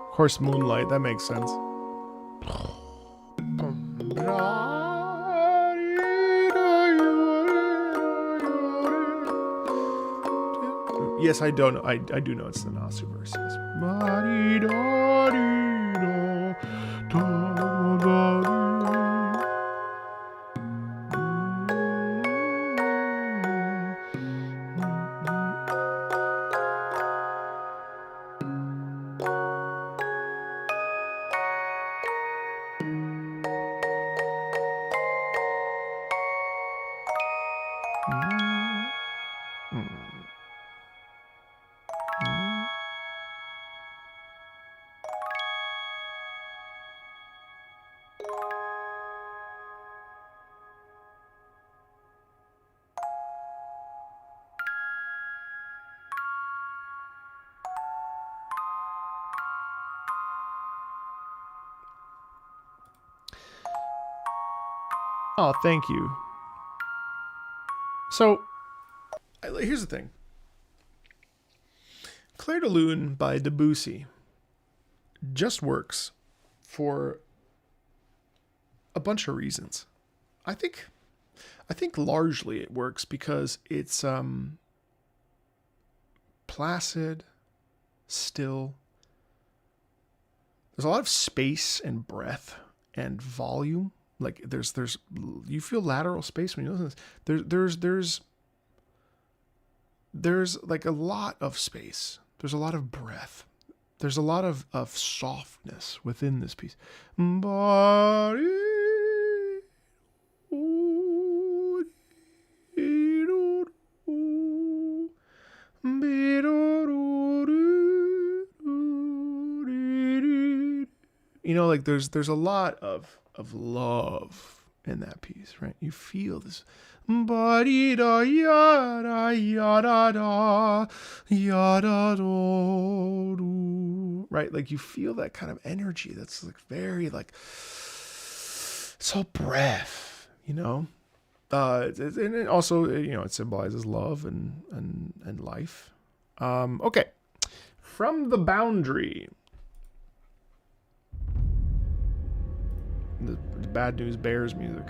Of course, Moonlight, that makes sense. Yes, I don't know. I do know it's the Nasu verse. Yes. Oh, thank you. So, here's the thing. Clair de Lune by Debussy just works for a bunch of reasons. I think largely it works because it's placid, still. There's a lot of space and breadth and volume. Like there's you feel lateral space when you listen to this. There's like a lot of space. There's a lot of breath. There's a lot of softness within this piece. You know, like there's a lot of love in that piece, right? You feel this, right? Like you feel that kind of energy that's like very like it's all breath, you know. And it also, you know, it symbolizes love and life. Okay, From the Boundary. The Bad News Bears music.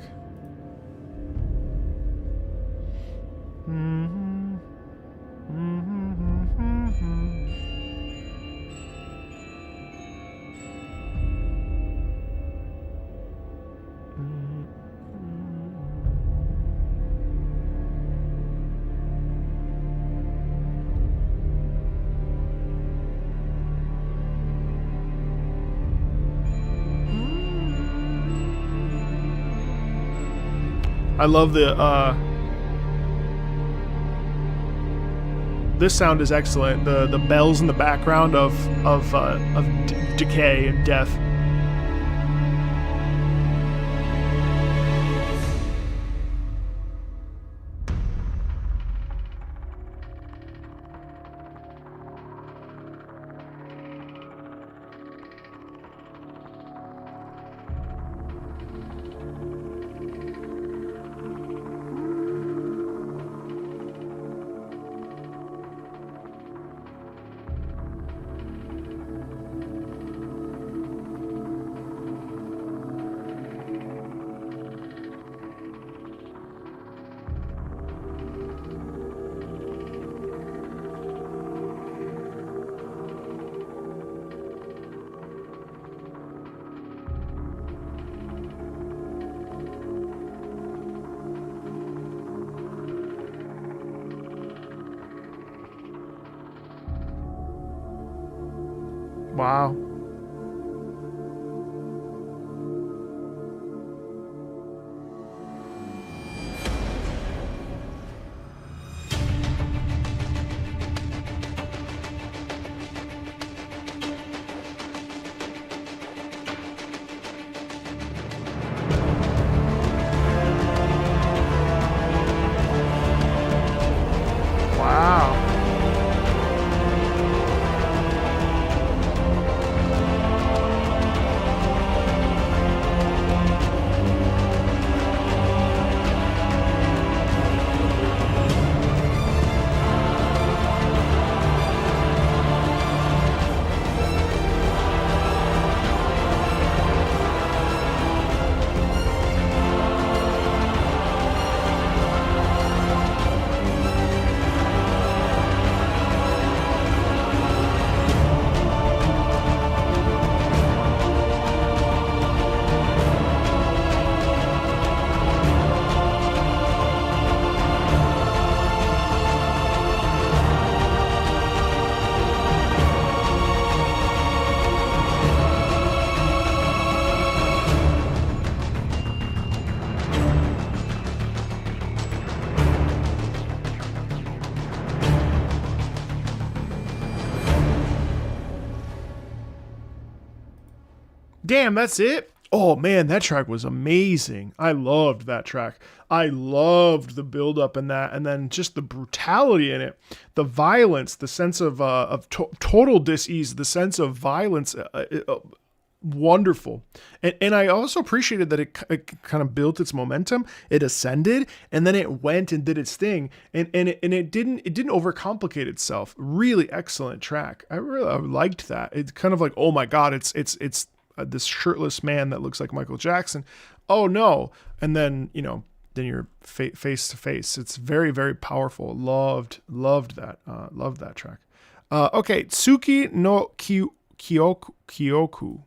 I love the this sound is excellent. The bells in the background of decay and death. Wow. Wow. Damn, that's it? Oh man, that track was amazing. I loved that track. I loved the build up in that, and then just the brutality in it, the violence, the sense of total dis-ease, the sense of violence. Wonderful. And I also appreciated that it kind of built its momentum. It ascended and then it went and did its thing. And it didn't overcomplicate itself. Really excellent track. I liked that. It's kind of like, oh my God, it's this shirtless man that looks like Michael Jackson. Oh no. And then, then you're face to face. It's very, very powerful. Loved that. Loved that track. Okay. Tsuki no Kyoku.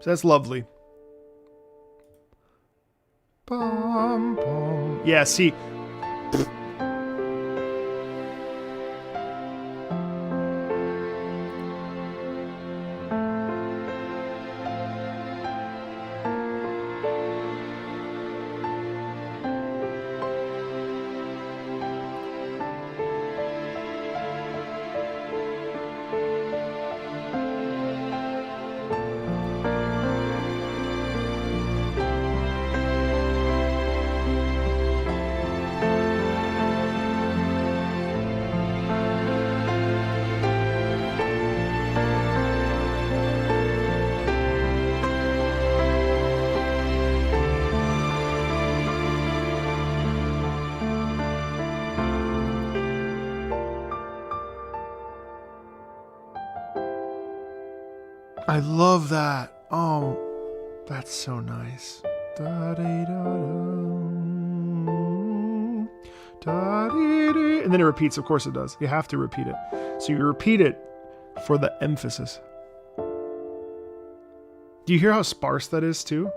So that's lovely. Bum, bum. Yeah, see. I love that. Oh, that's so nice. And then it repeats. Of course it does. You have to repeat it. So you repeat it for the emphasis. Do you hear how sparse that is too?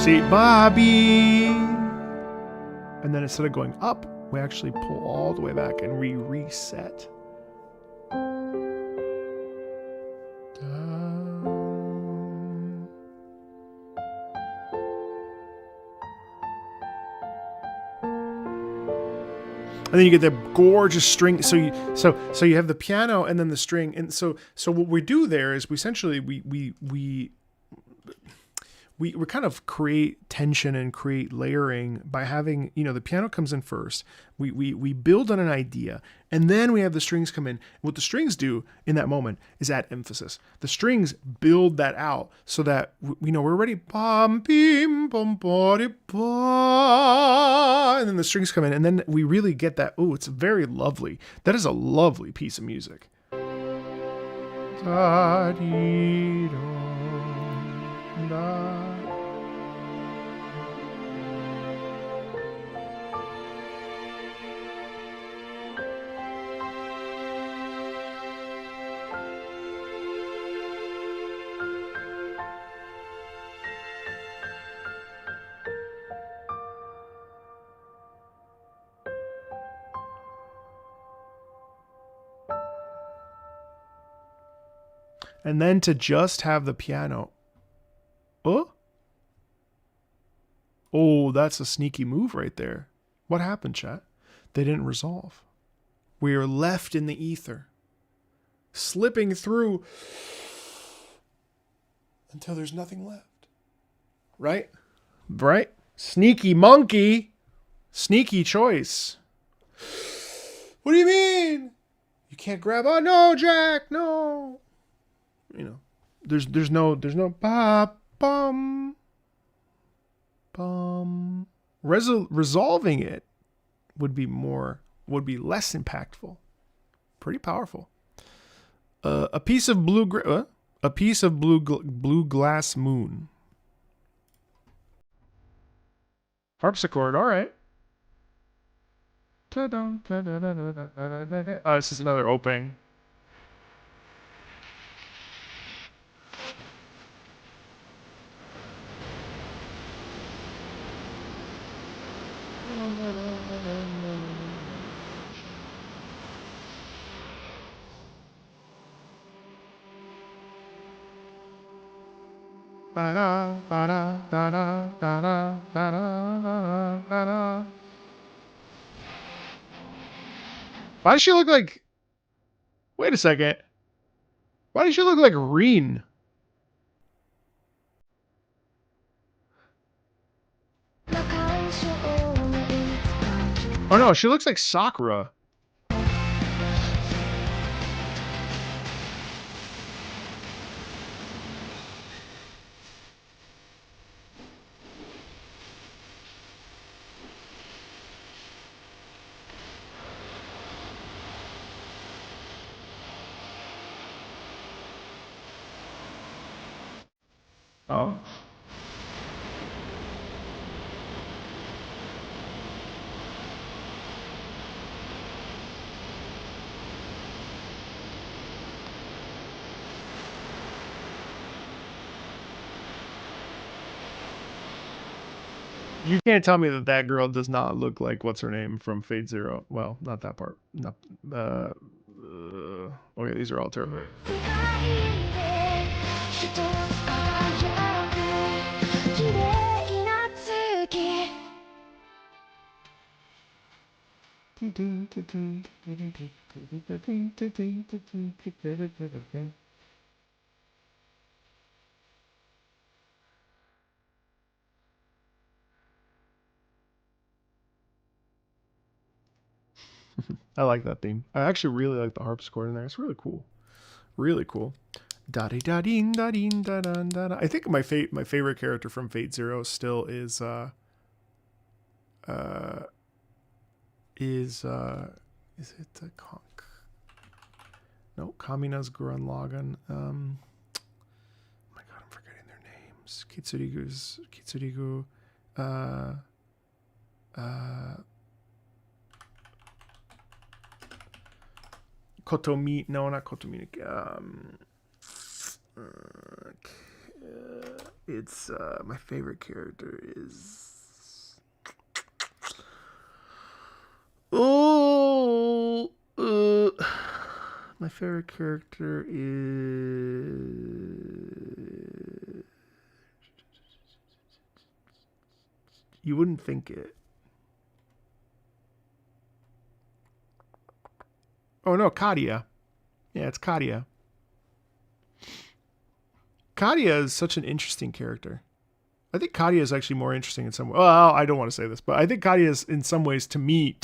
See, Bobby. And then instead of going up, we actually pull all the way back and we reset. And then you get that gorgeous string. So you have the piano and then the string. And so what we do there is we essentially we kind of create tension and create layering by having, the piano comes in first. We build on an idea, and then we have the strings come in. What the strings do in that moment is add emphasis. The strings build that out so that we're ready. Bum, bim, bum, body, ba. And then the strings come in, and then we really get that. Oh, it's very lovely. That is a lovely piece of music. Da, dee, do, da. And then to just have the piano. Oh, that's a sneaky move right there. What happened, chat? They didn't resolve. We are left in the ether, slipping through until there's nothing left. Right? Right? Sneaky monkey. Sneaky choice. What do you mean? You can't grab on. No, Jack, no. You know, there's no ba bum bum. Resolving it would be less impactful. Pretty powerful. A piece of blue glass moon. Harpsichord, all right. Oh, this is another opening. Why does she look like... Wait a second. Why does she look like Reen? Oh no, she looks like Sakura. Oh. You can't tell me that girl does not look like what's her name from Fate Zero. Well, not that part. Not. Okay, these are all terrible. I like that theme. I actually really like the harpsichord in there. It's really cool. Really cool. Da da da ding da ding da da da. I think my favorite character from Fate Zero still is is it Conk? No, Kamina's Gurren Lagann. Oh my god, I'm forgetting their names. Kitsurigu. Kotomi. No, not Kotomi. It's my favorite character is. Oh, my favorite character is. You wouldn't think it. Oh no, Kadia. Yeah, it's Kadia. Kadia is such an interesting character. I think Kadia is actually more interesting in some way. Well, I don't want to say this, but I think Kadia is in some ways to me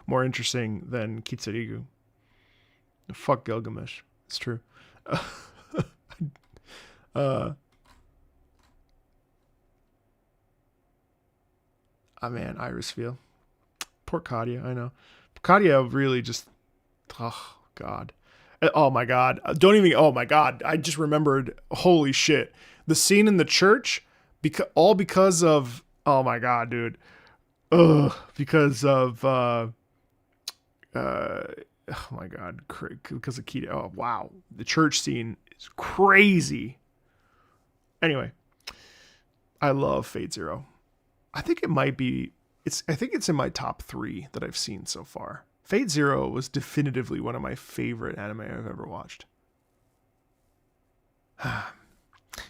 more interesting than Kitsurigu. Fuck Gilgamesh. It's true. Man, Iris Feel. Poor Kadia, I know. Kadia really just, oh god. Oh my god. Don't even, oh my god. I just remembered, holy shit. The scene in the church, because of, oh my god, dude. Ugh, because of, oh my god, because of Kita. Oh, wow. The church scene is crazy. Anyway, I love Fate Zero. I think it might be, I think it's in my top 3 that I've seen so far. Fate Zero was definitively one of my favorite anime I've ever watched. All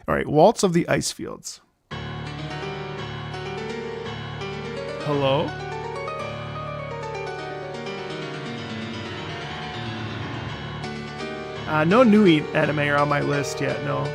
right, Waltz of the Ice Fields. Hello? No new anime are on my list yet, no.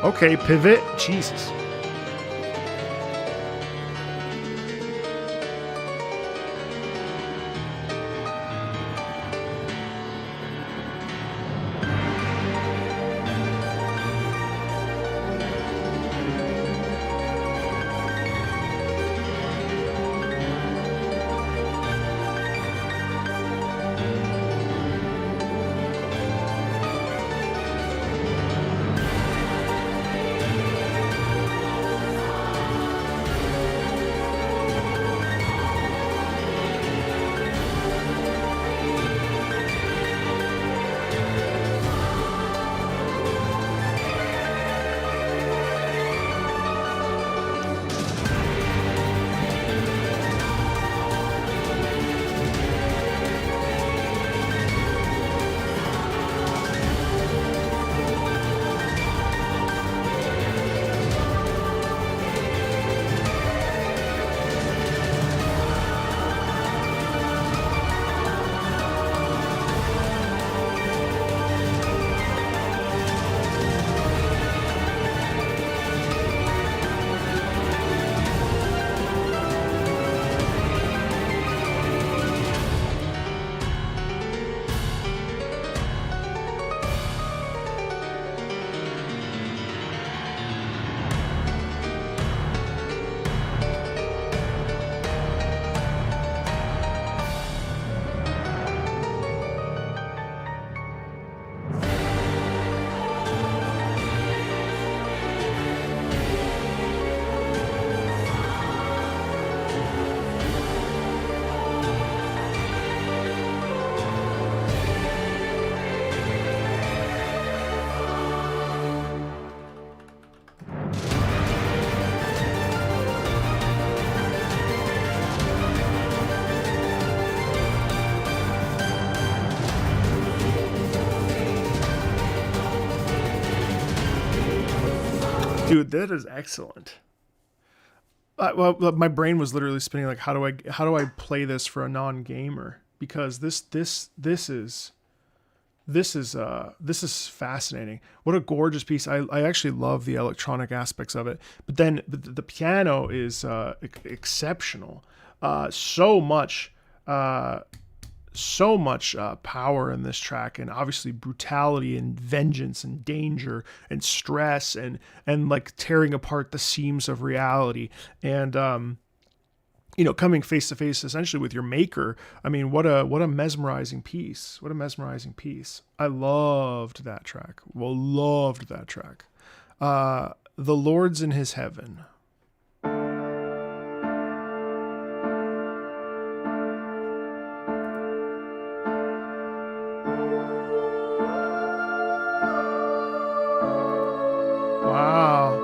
Okay, pivot. Jesus. Dude, that is excellent. Well, my brain was literally spinning like, how do I play this for a non-gamer? Because this is fascinating. What a gorgeous piece. I actually love the electronic aspects of it. But then the piano is exceptional. So much power in this track, and obviously brutality and vengeance and danger and stress and like tearing apart the seams of reality, and coming face to face essentially with your maker. I mean, what a mesmerizing piece. What a mesmerizing piece. I loved that track. Well, loved that track. The Lord's in His Heaven. Wow.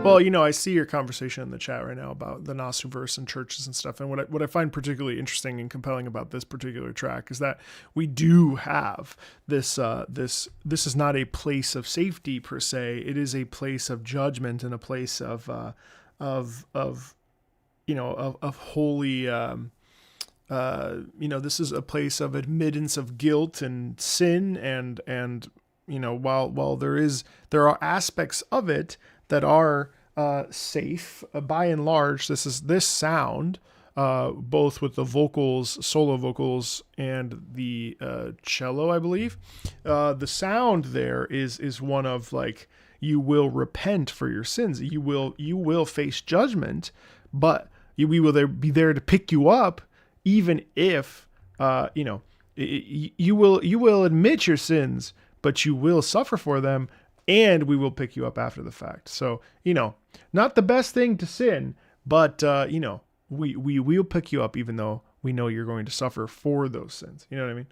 Well, you know, I see your conversation in the chat right now about the Nasu verse and churches and stuff. And what I find particularly interesting and compelling about this particular track is that we do have this. This is not a place of safety per se. It is a place of judgment and a place of holy. This is a place of admittance of guilt and sin, and while there are aspects of it that are safe, by and large, this sound, both with the vocals, solo vocals, and the cello, I believe, the sound there is one of like, you will repent for your sins, you will face judgment, but we will be there to pick you up, even if you will admit your sins, but you will suffer for them, and we will pick you up after the fact. So, not the best thing to sin, but, we will pick you up even though we know you're going to suffer for those sins. You know what I mean?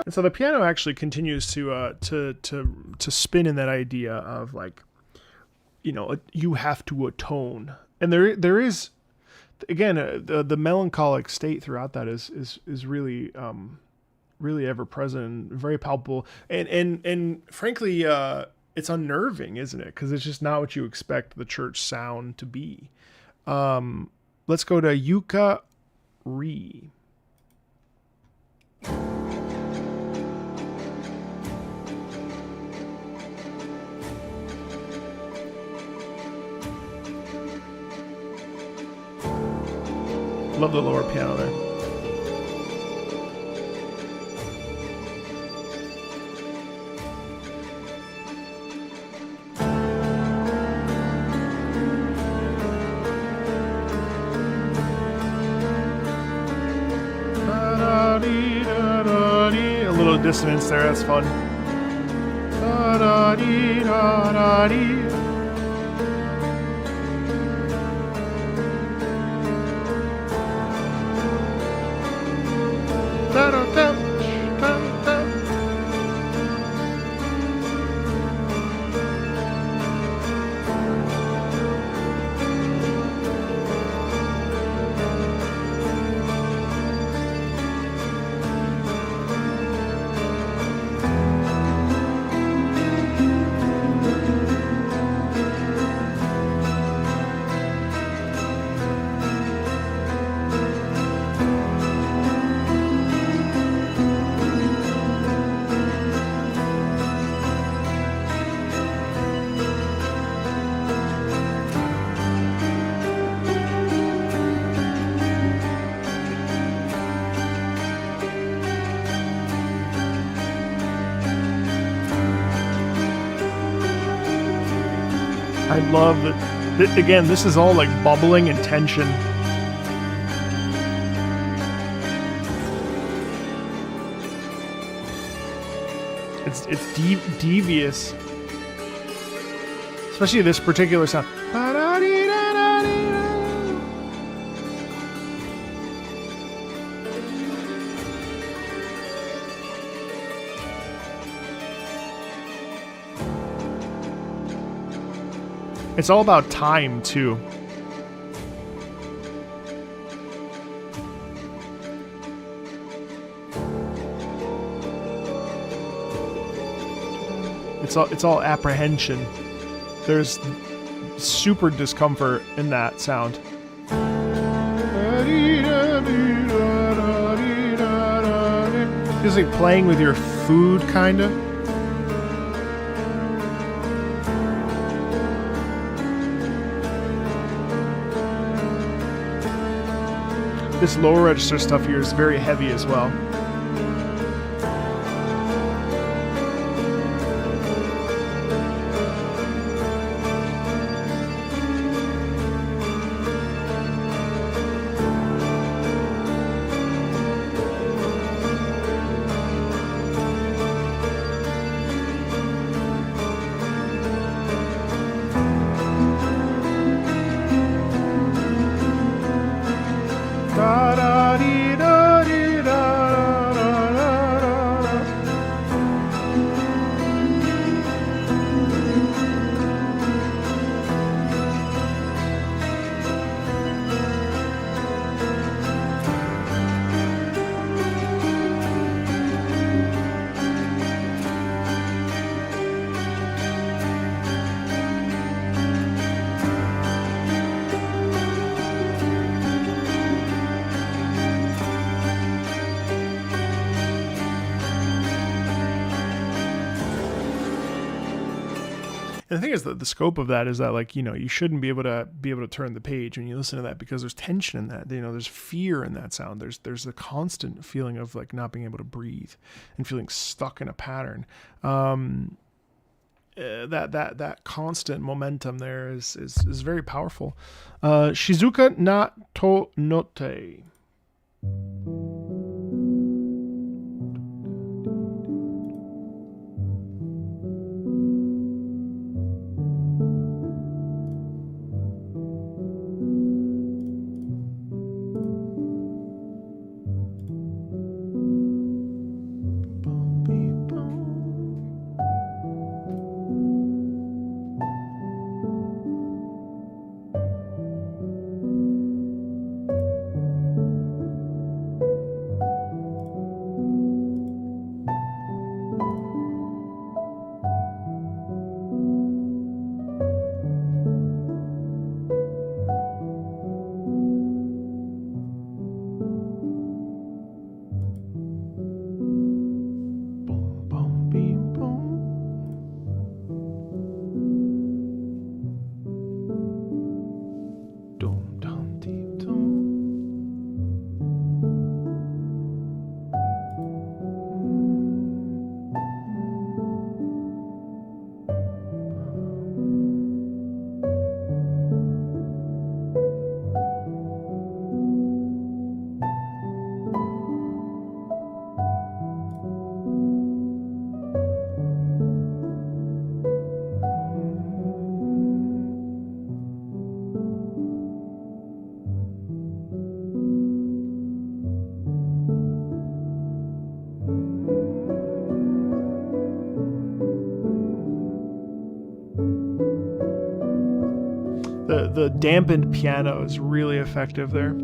And so the piano actually continues to spin in that idea of like, you have to atone, and there is, again, the melancholic state throughout that is really really ever present and very palpable, and frankly, it's unnerving, isn't it? Because it's just not what you expect the church sound to be. Let's go to Yuka Ri. Love the lower piano there. A little dissonance there, that's fun. I love that. Again, this is all like bubbling and tension. It's devious, especially this particular sound. It's all about time, too. It's all apprehension. There's super discomfort in that sound. It's like playing with your food, kind of. This lower register stuff here is very heavy as well. And the thing is that the scope of that is that, like, you know, you shouldn't be able to turn the page when you listen to that, because there's tension in that. You know, there's fear in that sound. There's a constant feeling of like not being able to breathe and feeling stuck in a pattern. That constant momentum there is very powerful. Shizuka na to note. The dampened piano is really effective there.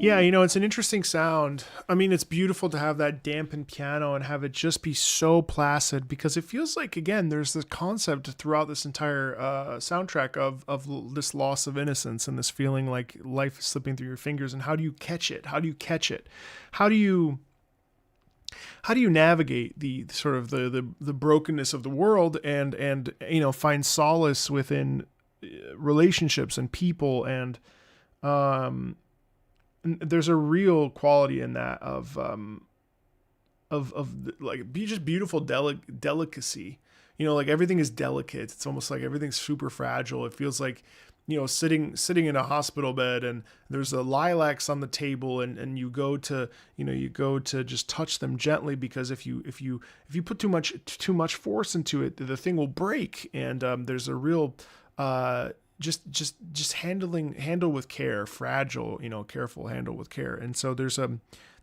Yeah, you know, it's an interesting sound. I mean, it's beautiful to have that dampened piano and have it just be so placid, because it feels like, again, there's this concept throughout this entire soundtrack of this loss of innocence and this feeling like life is slipping through your fingers. And how do you catch it? How do you catch it? How do you navigate the sort of the brokenness of the world and you know, find solace within relationships and people, and there's a real quality in that of like just beautiful delicacy. You know, like everything is delicate. It's almost like everything's super fragile. It feels like, you know, sitting in a hospital bed and there's a lilacs on the table, and you go to just touch them gently, because if you put too much force into it, the thing will break. And there's a real just handle with care, fragile, you know, careful, handle with care. And so there's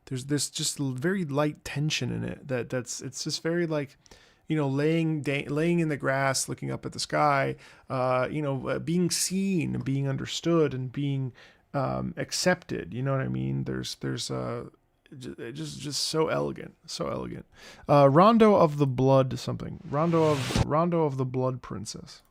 this just very light tension in it it's just very like, you know, laying in the grass, looking up at the sky, you know, being seen and being understood and being accepted. You know what I mean? There's just so elegant, so elegant. Rondo of the Blood something. Rondo of the Blood Princess.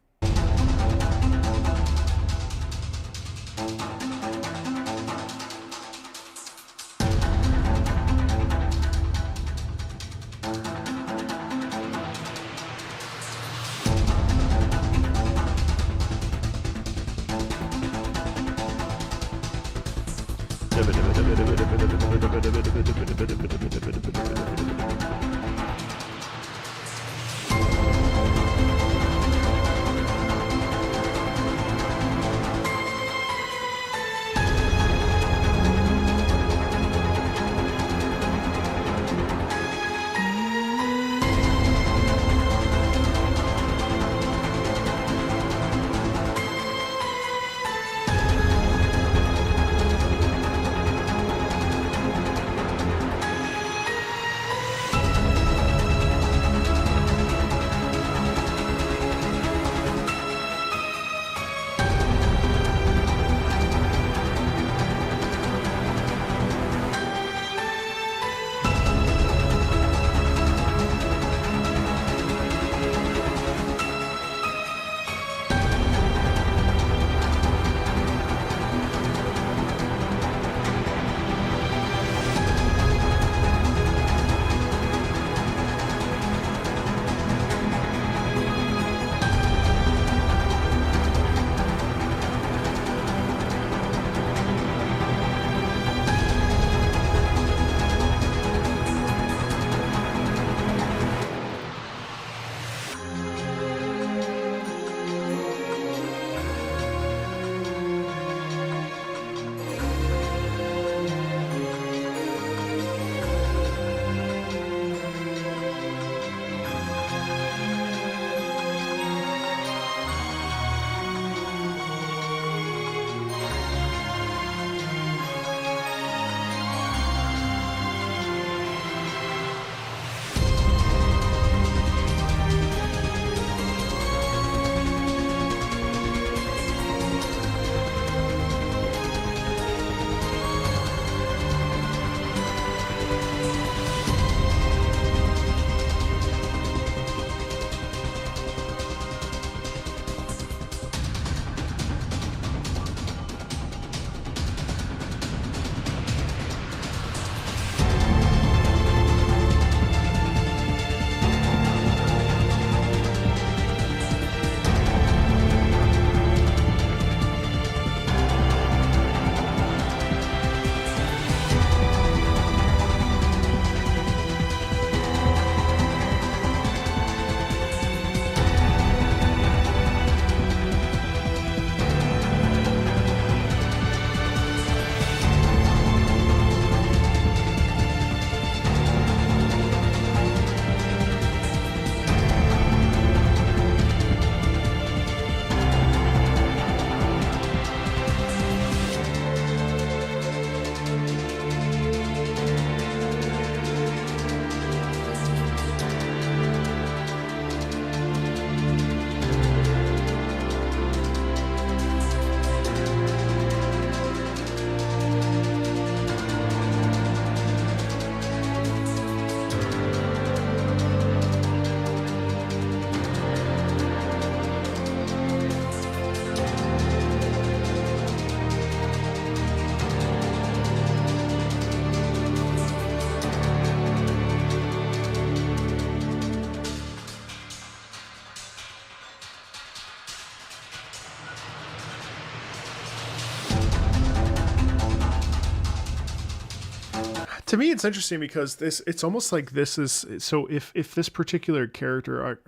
To me, it's interesting because it's almost like this is, so if this particular character,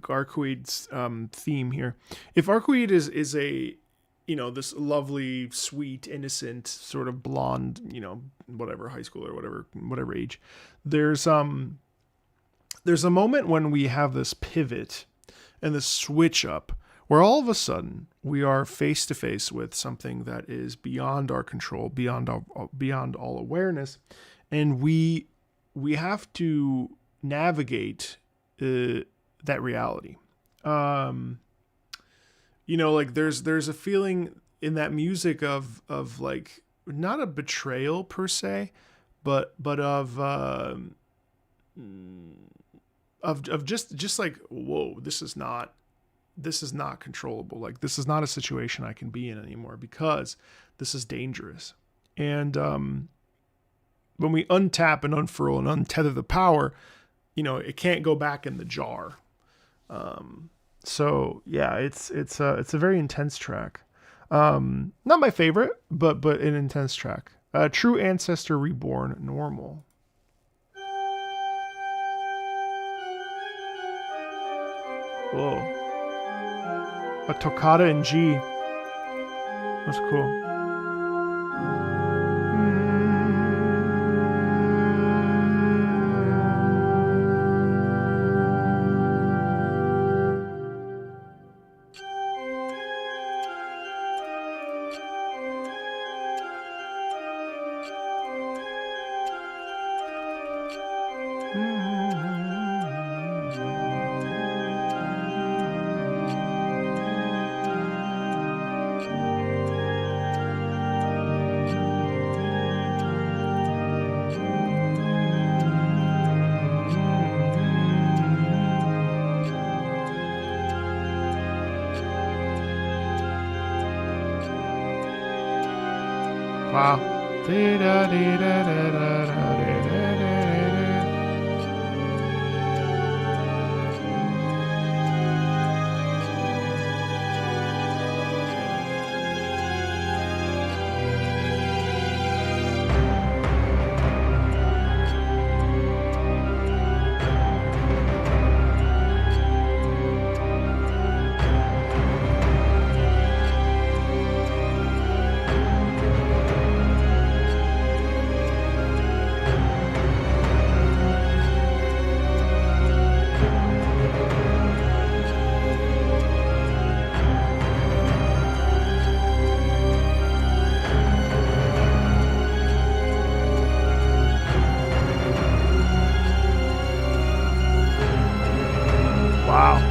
Arcoid's theme here, if Arcoid is a, this lovely, sweet, innocent, sort of blonde, whatever, high school or whatever age, there's a moment when we have this pivot and this switch up where all of a sudden we are face to face with something that is beyond our control, beyond all awareness, and we have to navigate that reality. Like there's a feeling in that music of like not a betrayal per se, but of just like, whoa, this is not controllable. Like, this is not a situation I can be in anymore because this is dangerous. And when we untap and unfurl and untether the power, it can't go back in the jar. So yeah, it's a very intense track. Not my favorite, but an intense track. True Ancestor Reborn Normal. Whoa. A toccata in G. That's cool. Wow.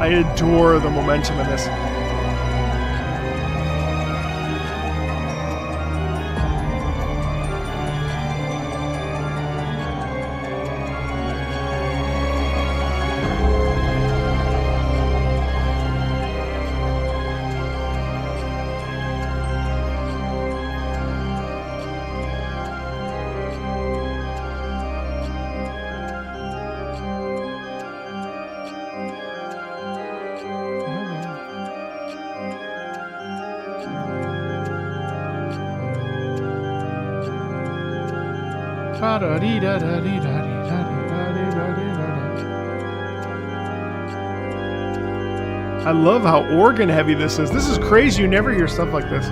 I adore the momentum in this. I love how organ heavy this is. This is crazy. You never hear stuff like this.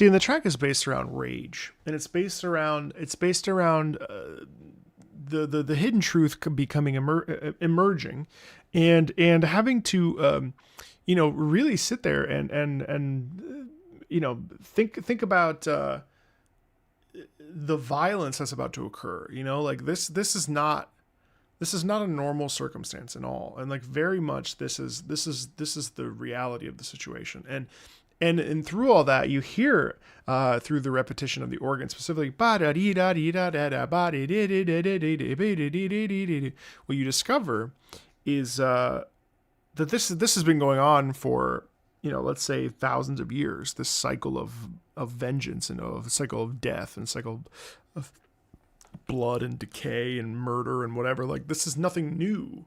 See, and the track is based around rage, and it's based around the hidden truth becoming emerging, and having to really sit there and think about the violence that's about to occur. Like this is not a normal circumstance at all, and like very much this is the reality of the situation. And through all that, you hear through the repetition of the organ, specifically, what you discover is that this has been going on for, let's say thousands of years. This cycle of vengeance and a cycle of death and cycle of blood and decay and murder and whatever. Like, this is nothing new.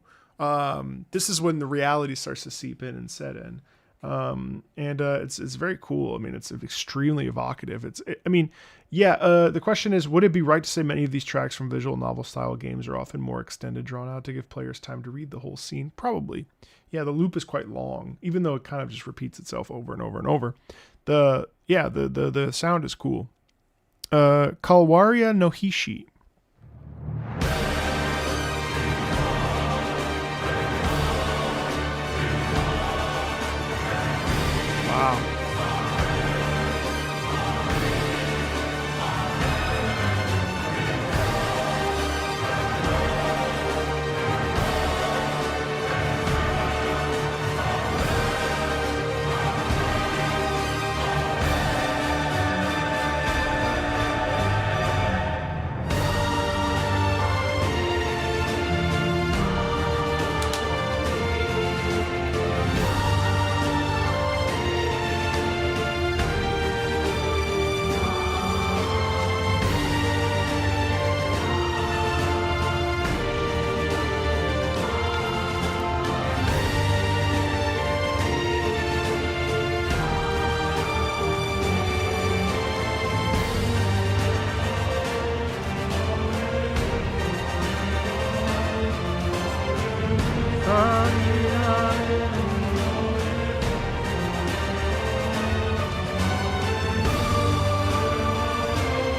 This is when the reality starts to seep in and set in. It's very cool. I mean, it's extremely evocative. The question is, would it be right to say many of these tracks from visual novel style games are often more extended, drawn out to give players time to read the whole scene? Probably. Yeah, the loop is quite long, even though it kind of just repeats itself over and over and over. The sound is cool. Kalwaria no Hishi. Wow.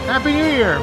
Happy New Year!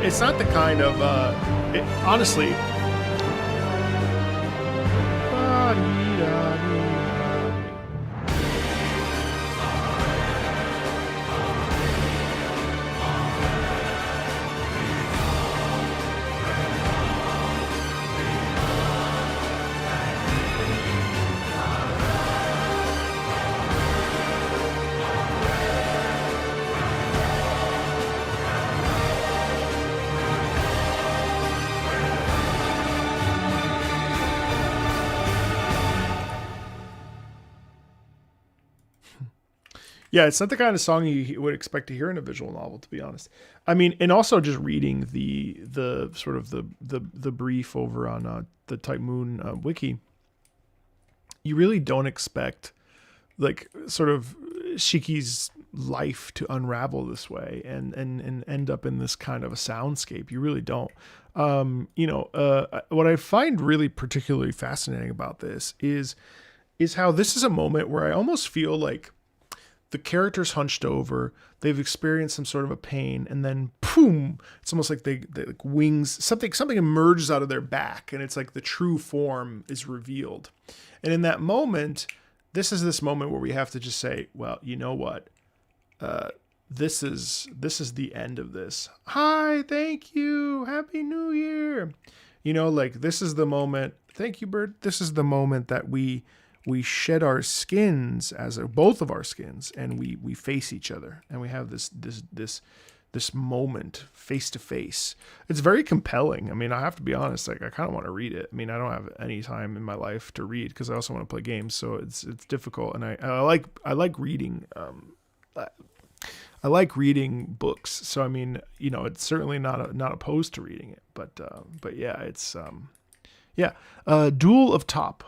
It's not the kind of honestly. Yeah, it's not the kind of song you would expect to hear in a visual novel, to be honest. I mean, and also just reading the sort of the brief over on the Type Moon wiki, you really don't expect like sort of Shiki's life to unravel this way and end up in this kind of a soundscape. You really don't. What I find really particularly fascinating about this is how this is a moment where I almost feel like the character's hunched over, they've experienced some sort of a pain, and then boom, it's almost like they like wings, something emerges out of their back, and it's like the true form is revealed. And in that moment, this is this moment where we have to just say, well, you know what? This is the end of this. Hi, thank you. Happy New Year. Like this is the moment. Thank you, Bert. This is the moment that we shed our skins both of our skins, and we face each other, and we have this moment face to face. It's very compelling. I mean, I have to be honest, like I kind of want to read it. I mean, I don't have any time in my life to read because I also want to play games, so it's difficult. And I like reading. I like reading books, so I mean, it's certainly not opposed to reading it. But yeah, it's Duel of Top.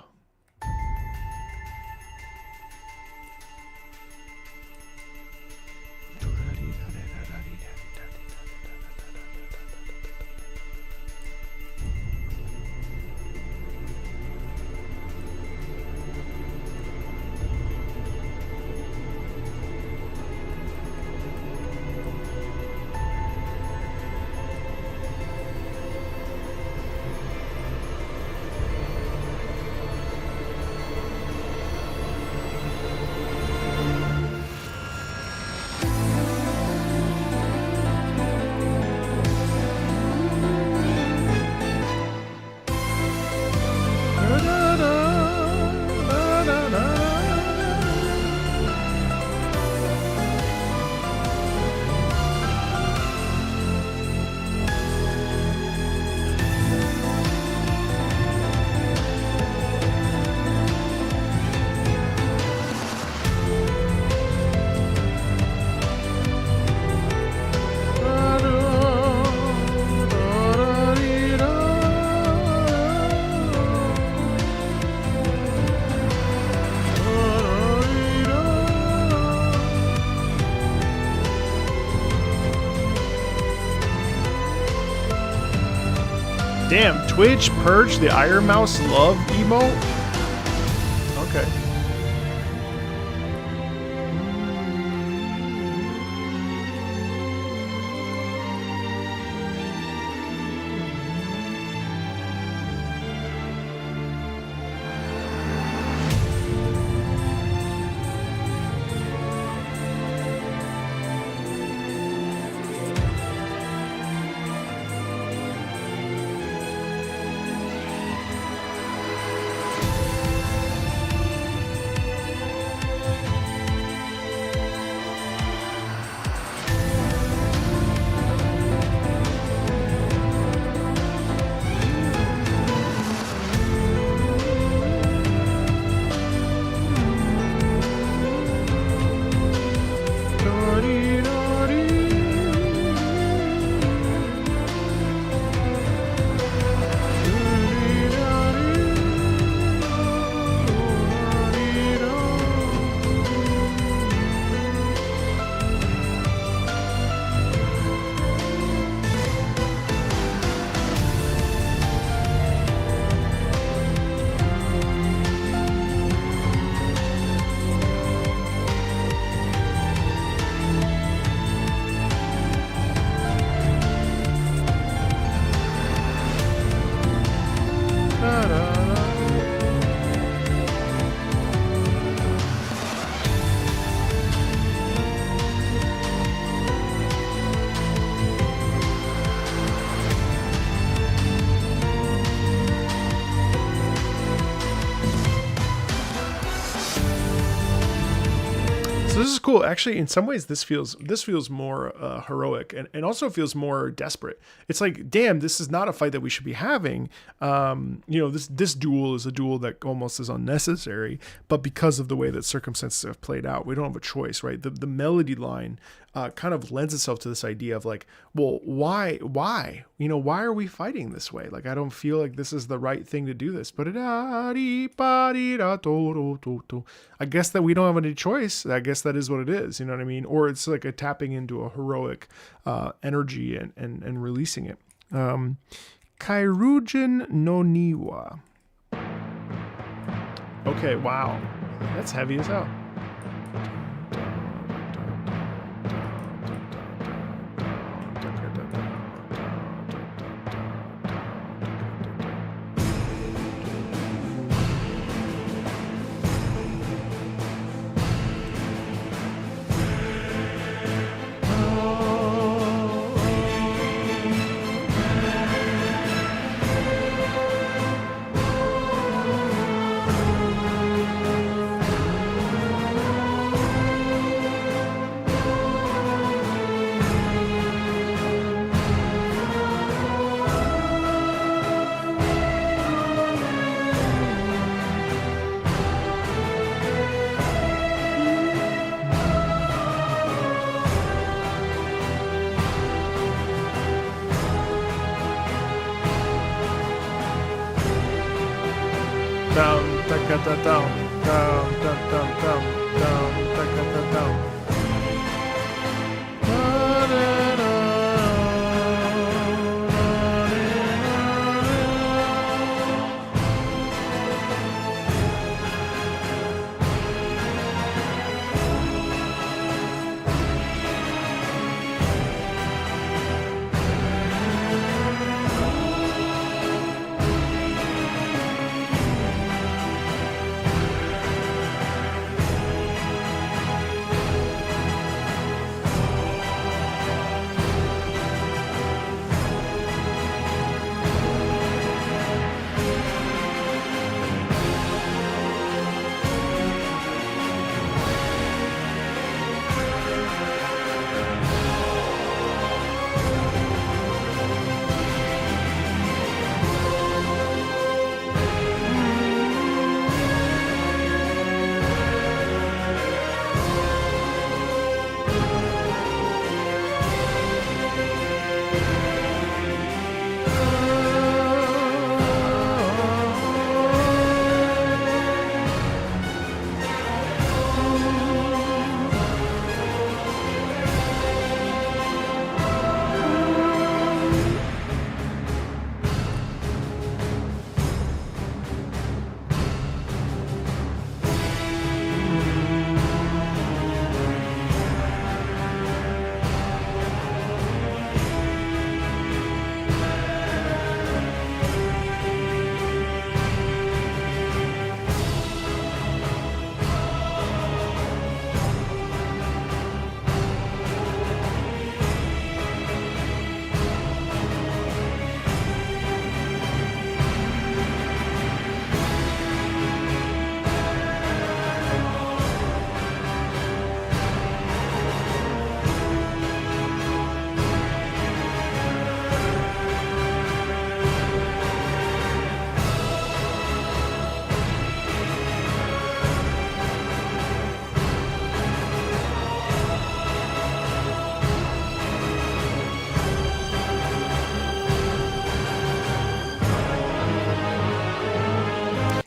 Damn, Twitch purged the Iron Mouse love emote? Okay. this is cool. Actually, in some ways, this feels more heroic, and also feels more desperate. It's like, damn, this is not a fight that we should be having. This duel is a duel that almost is unnecessary, but because of the way that circumstances have played out, we don't have a choice, right? The melody line kind of lends itself to this idea of like, well, why, why are we fighting this way? Like, I don't feel like this is the right thing to do this, but I guess that we don't have any choice. I guess that is what it is. You know what I mean? Or it's like a tapping into a heroic energy and releasing it. Kairujin no Niwa. Okay, wow. That's heavy as hell.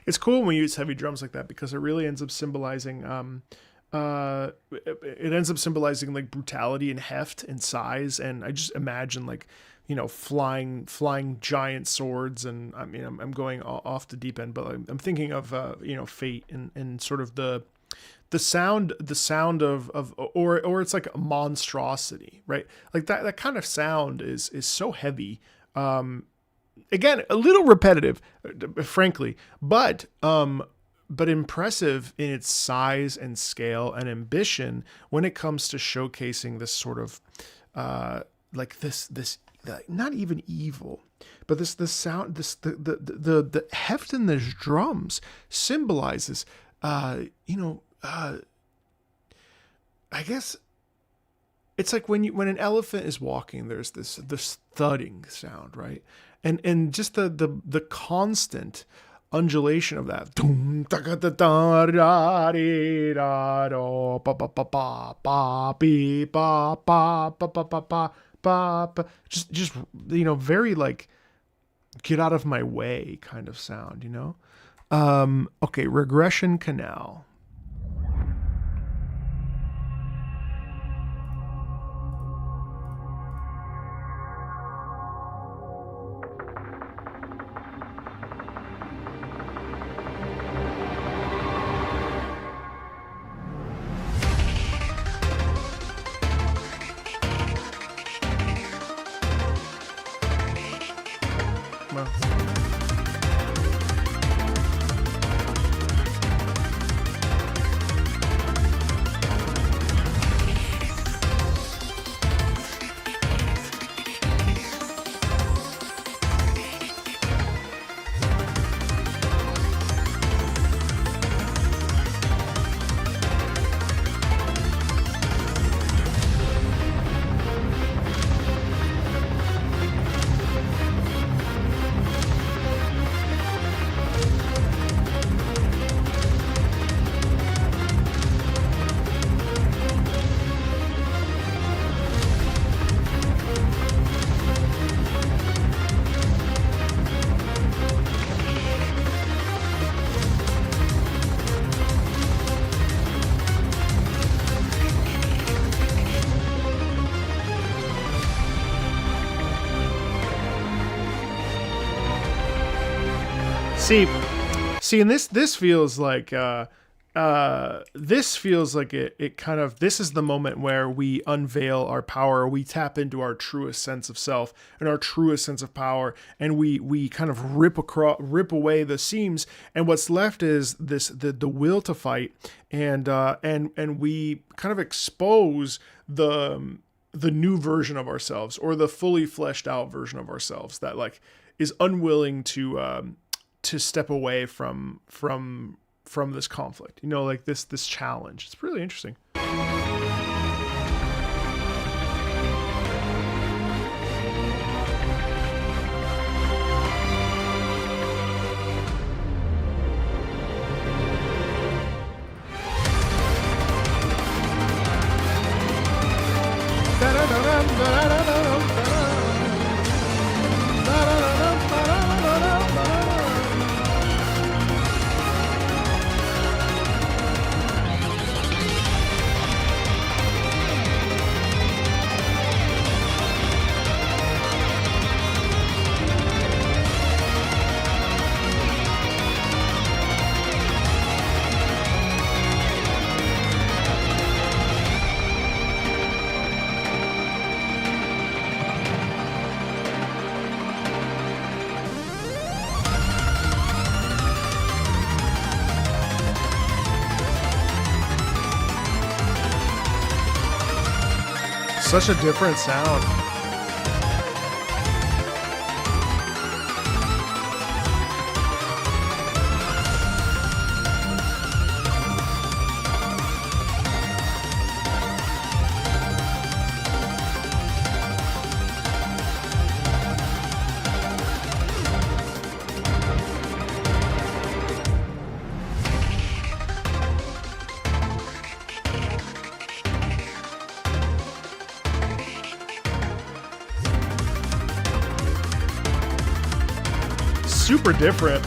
It's cool when we use heavy drums like that because it really ends up symbolizing it ends up symbolizing like brutality and heft and size, and I just imagine like, flying giant swords, and I mean I'm going off the deep end, but I'm thinking of Fate and sort of the sound of or it's like a monstrosity, right? Like that kind of sound is so heavy. Again, a little repetitive, frankly, but impressive in its size and scale and ambition when it comes to showcasing this sort of like this not even evil, but this sound, the heft in the drums symbolizes I guess it's like when an elephant is walking, there's this thudding sound, right? And just the constant undulation of that. Just very like get out of my way kind of sound, Okay, regression canal. See, and this feels like it kind of, this is the moment where we unveil our power, we tap into our truest sense of self and our truest sense of power, and we kind of rip away the seams, and what's left is the will to fight, and we kind of expose the new version of ourselves, or the fully fleshed out version of ourselves that like is unwilling to step away from this conflict, like this challenge. It's really interesting. Such a different sound. Super different.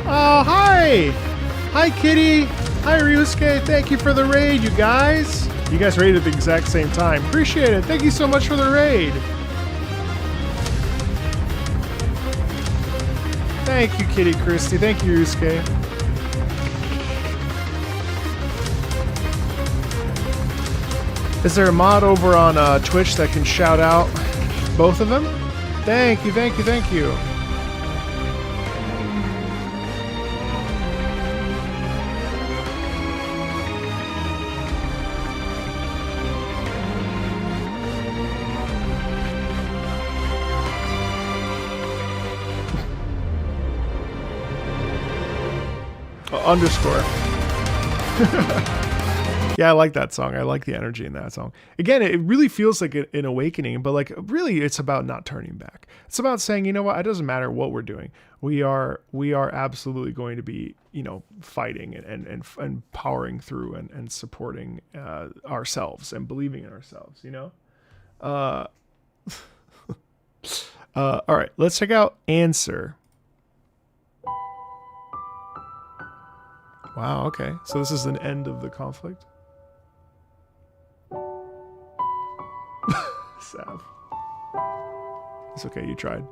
Oh, hi! Hi, Kitty! Hi, Ryusuke. Thank you for the raid, you guys. You guys raided at the exact same time. Appreciate it. Thank you so much for the raid. Thank you, Kitty Christie. Thank you, Ryusuke. Is there a mod over on Twitch that can shout out both of them? Thank you, thank you, thank you. Underscore. Yeah, I like that song. I like the energy in that song. Again, it really feels like an awakening, but like really it's about not turning back. It's about saying, you know what, it doesn't matter what we're doing. We are absolutely going to be, you know, fighting and powering through and supporting ourselves and believing in ourselves, you know? All right, let's check out Answer. Wow, okay. So this is an end of the conflict. Sav. It's okay, you tried.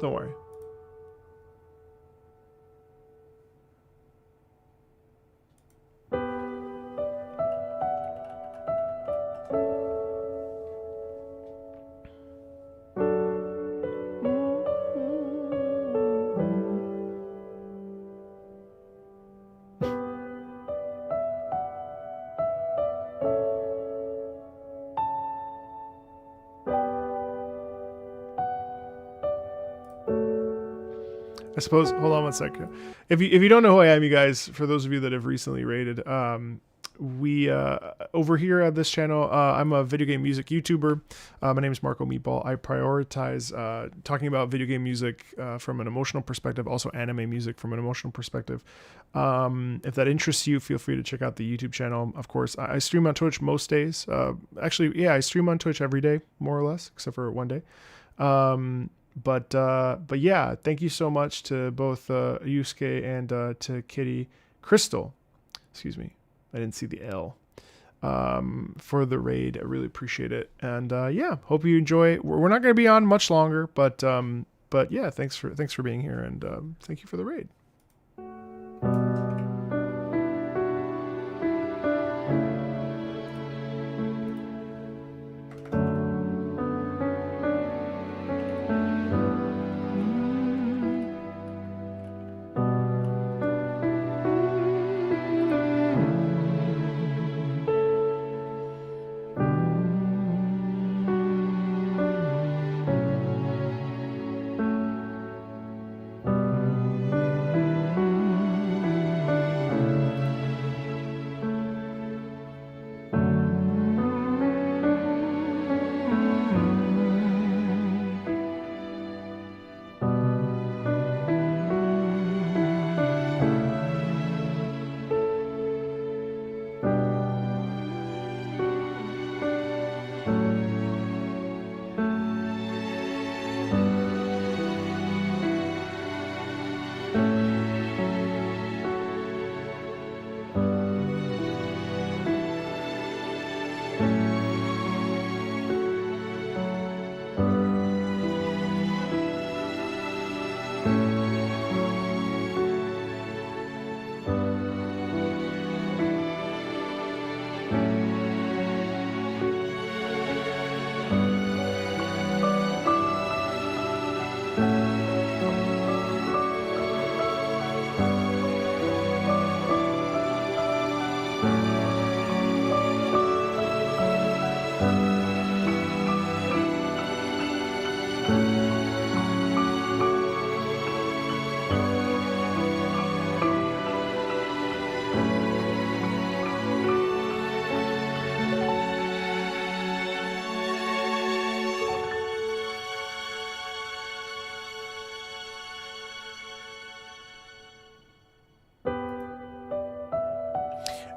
Don't worry. I suppose. Hold on one second. If you don't know who I am, you guys, for those of you that have recently rated, we over here at this channel, I'm a video game music YouTuber. My name is Marco Meatball. I prioritize talking about video game music from an emotional perspective, also anime music from an emotional perspective. If that interests you, feel free to check out the YouTube channel. Of course, I stream on Twitch most days. Actually, yeah, I stream on Twitch every day, more or less, except for one day. But yeah, thank you so much to both Yusuke and to Kitty Crystal. Excuse me, I didn't see the L. For the raid, I really appreciate it. And yeah, hope you enjoy. We're not going to be on much longer, but yeah, thanks for being here, and thank you for the raid.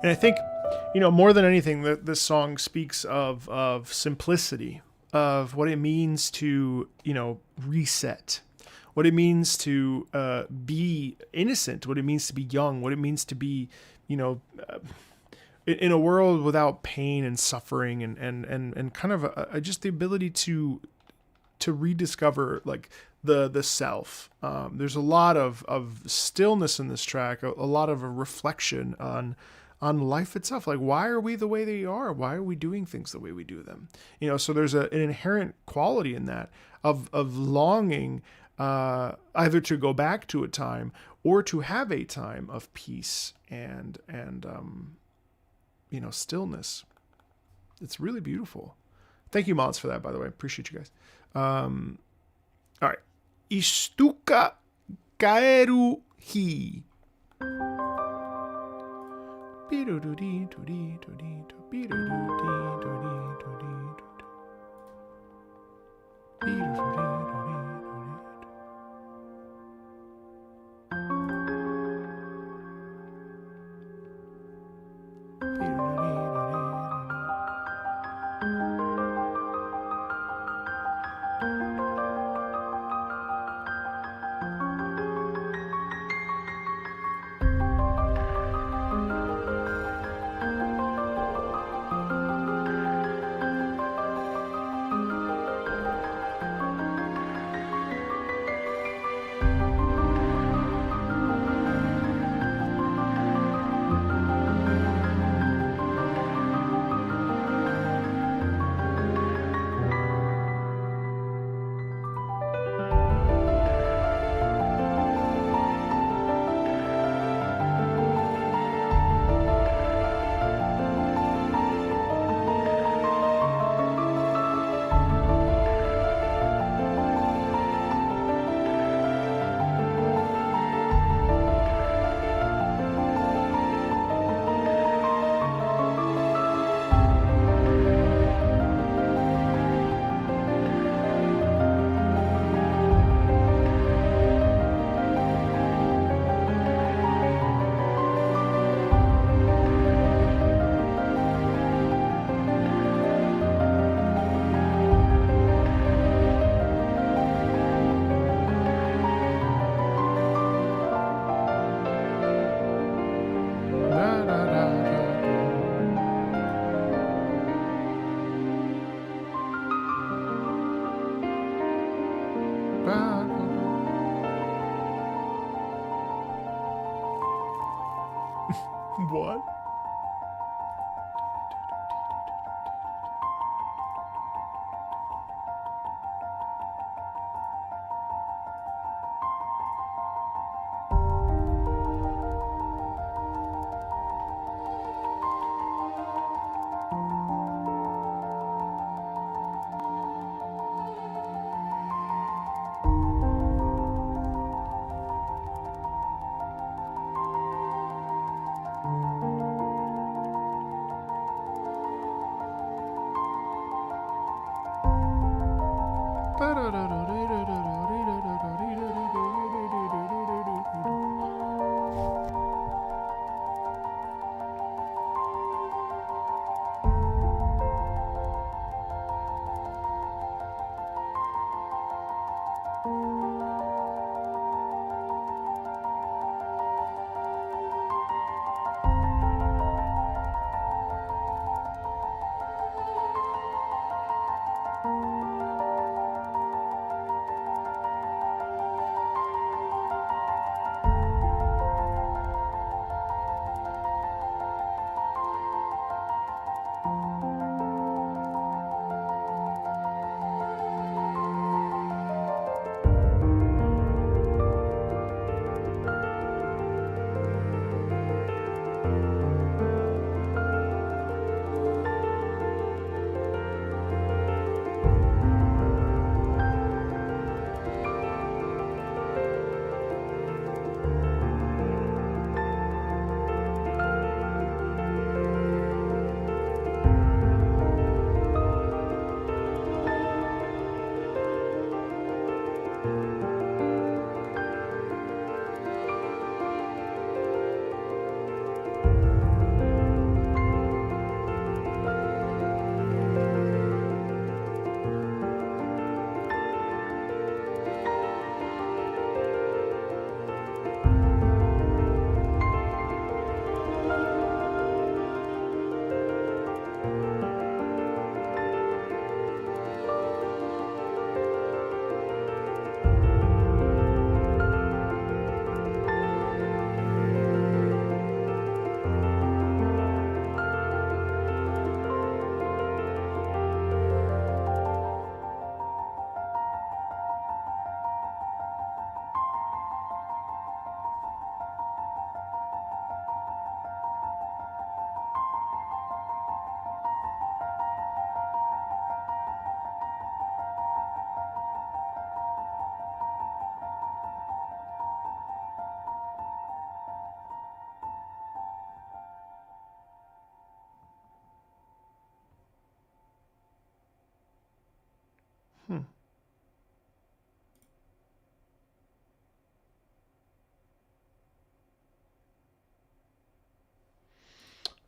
And I think, you know, more than anything, this song speaks of simplicity, of what it means to, you know, reset, what it means to be innocent, what it means to be young, what it means to be, you know, in a world without pain and suffering and kind of just the ability to to rediscover like the self. There's a lot of stillness in this track, a lot of a reflection on life itself. Like, why are we the way they are? Why are we doing things the way we do them? So there's an inherent quality in that of longing, either to go back to a time or to have a time of peace and stillness. It's really beautiful. Thank you, Mods, for that, by the way. Appreciate you guys. All right. Istuka kaeru hi. What?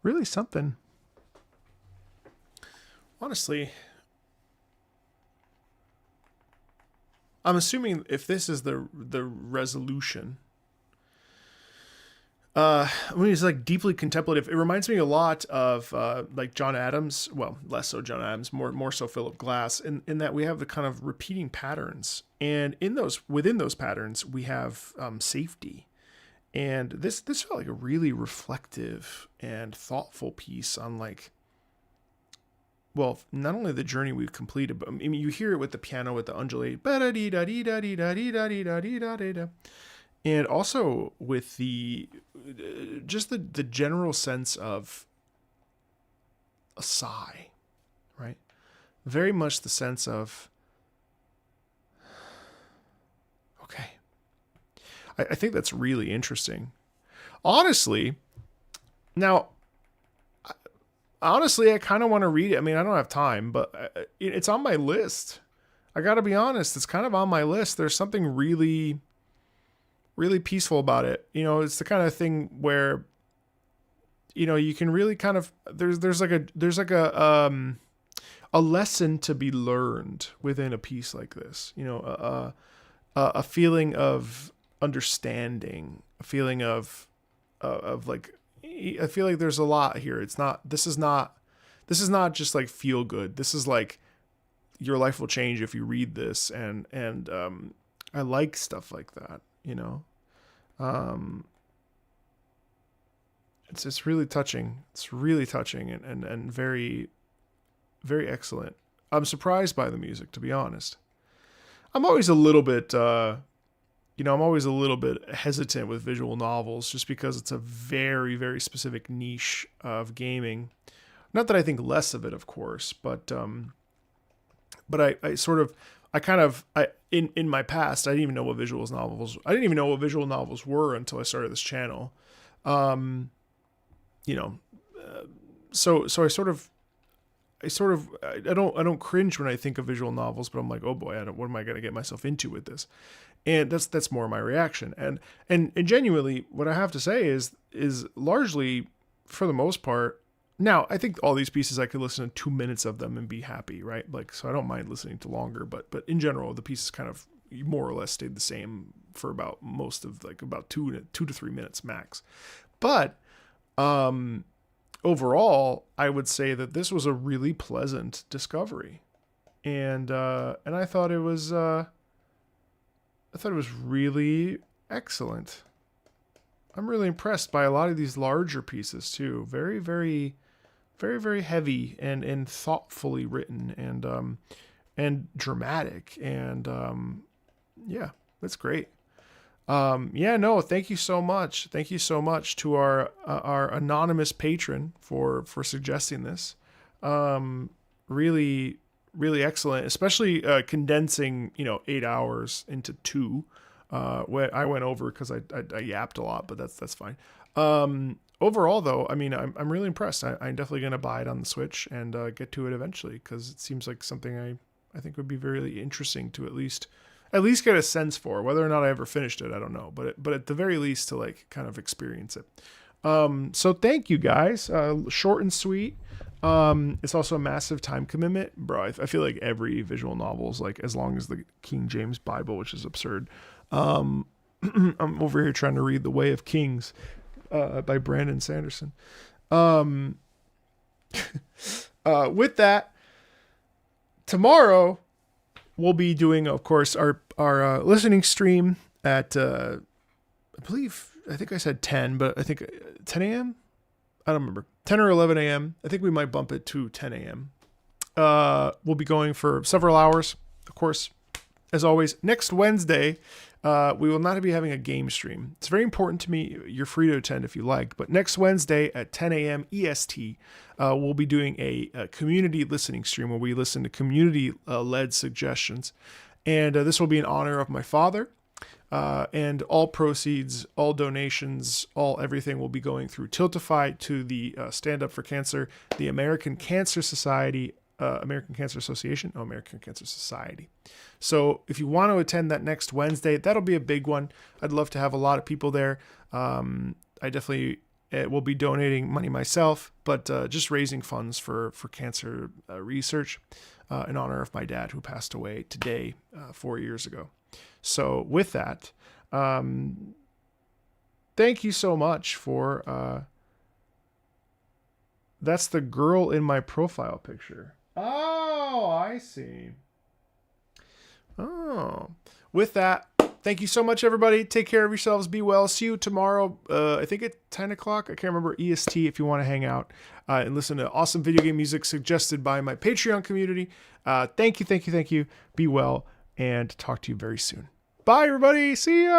really something. Honestly, I'm assuming if this is the resolution, when he's like deeply contemplative, it reminds me a lot of like John Adams. Well, less so John Adams, more so Philip Glass. In that we have the kind of repeating patterns, and within those patterns we have safety. And this felt like a really reflective and thoughtful piece on like, well, not only the journey we've completed, but I mean, you hear it with the piano with the undulate, and also with the just the general sense of a sigh, right? Very much the sense of, okay. I think that's really interesting. Honestly, I kind of want to read it. I mean, I don't have time, but it's on my list. I got to be honest. It's kind of on my list. There's something really, really peaceful about it. You know, it's the kind of thing where, you know, you can really kind of, there's like a lesson to be learned within a piece like this. You know, a feeling of understanding, a feeling of like, I feel like there's a lot here. This is not just like feel good. This is like your life will change if you read this. And I like stuff like that, you know? It's just really touching. It's really touching and very, very excellent. I'm surprised by the music, to be honest. I'm always a little bit, hesitant with visual novels just because it's a very, very specific niche of gaming. Not that I think less of it, of course, but in my past, I didn't even know what visual novels were until I started this channel. So I don't cringe when I think of visual novels, but I'm like, oh boy, what am I going to get myself into with this? And that's more my reaction. And genuinely, what I have to say is largely, for the most part, now I think all these pieces I could listen to 2 minutes of them and be happy, right? Like, so I don't mind listening to longer, but in general, the pieces kind of more or less stayed the same for about most of like about 2 to 3 minutes max. But overall, I would say that this was a really pleasant discovery, and I thought it was really excellent. I'm really impressed by a lot of these larger pieces too. Very, very, very, very heavy and thoughtfully written and dramatic, and yeah, that's great. Thank you so much. Thank you so much to our anonymous patron for suggesting this. Really, really excellent, especially condensing 8 hours into 2. Where I went over because I yapped a lot, but that's fine. Overall, though, I mean, I'm really impressed. I'm definitely gonna buy it on the Switch and get to it eventually because it seems like something I think would be very interesting to at least get a sense for. Whether or not I ever finished it, I don't know, but at the very least to like kind of experience it. So thank you guys. Short and sweet. It's also a massive time commitment, bro. I feel like every visual novel is like as long as the King James Bible, which is absurd. I'm over here trying to read The Way of Kings by Brandon Sanderson. With that, tomorrow we'll be doing, of course, our listening stream at I think I said 10, but I think 10 a.m. I don't remember, 10 or 11 a.m. I think we might bump it to 10 a.m. We'll be going for several hours, of course. As always, next Wednesday, we will not be having a game stream. It's very important to me. You're free to attend if you like. But next Wednesday at 10 a.m. EST, we'll be doing a community listening stream where we listen to community-led suggestions. And this will be in honor of my father. And all proceeds, all donations, everything will be going through Tiltify to the Stand Up for Cancer, the American Cancer Society, American Cancer Association, American Cancer Society. So if you want to attend that next Wednesday, that'll be a big one. I'd love to have a lot of people there. I definitely It will be donating money myself, but just raising funds for cancer research in honor of my dad who passed away today 4 years ago. So with that, thank you so much for... that's the girl in my profile picture. Oh, I see. Oh, with that, thank you so much, everybody. Take care of yourselves. Be well. See you tomorrow. I think at 10 o'clock. I can't remember, EST, if you want to hang out and listen to awesome video game music suggested by my Patreon community. Thank you. Be well, and talk to you very soon. Bye, everybody. See ya.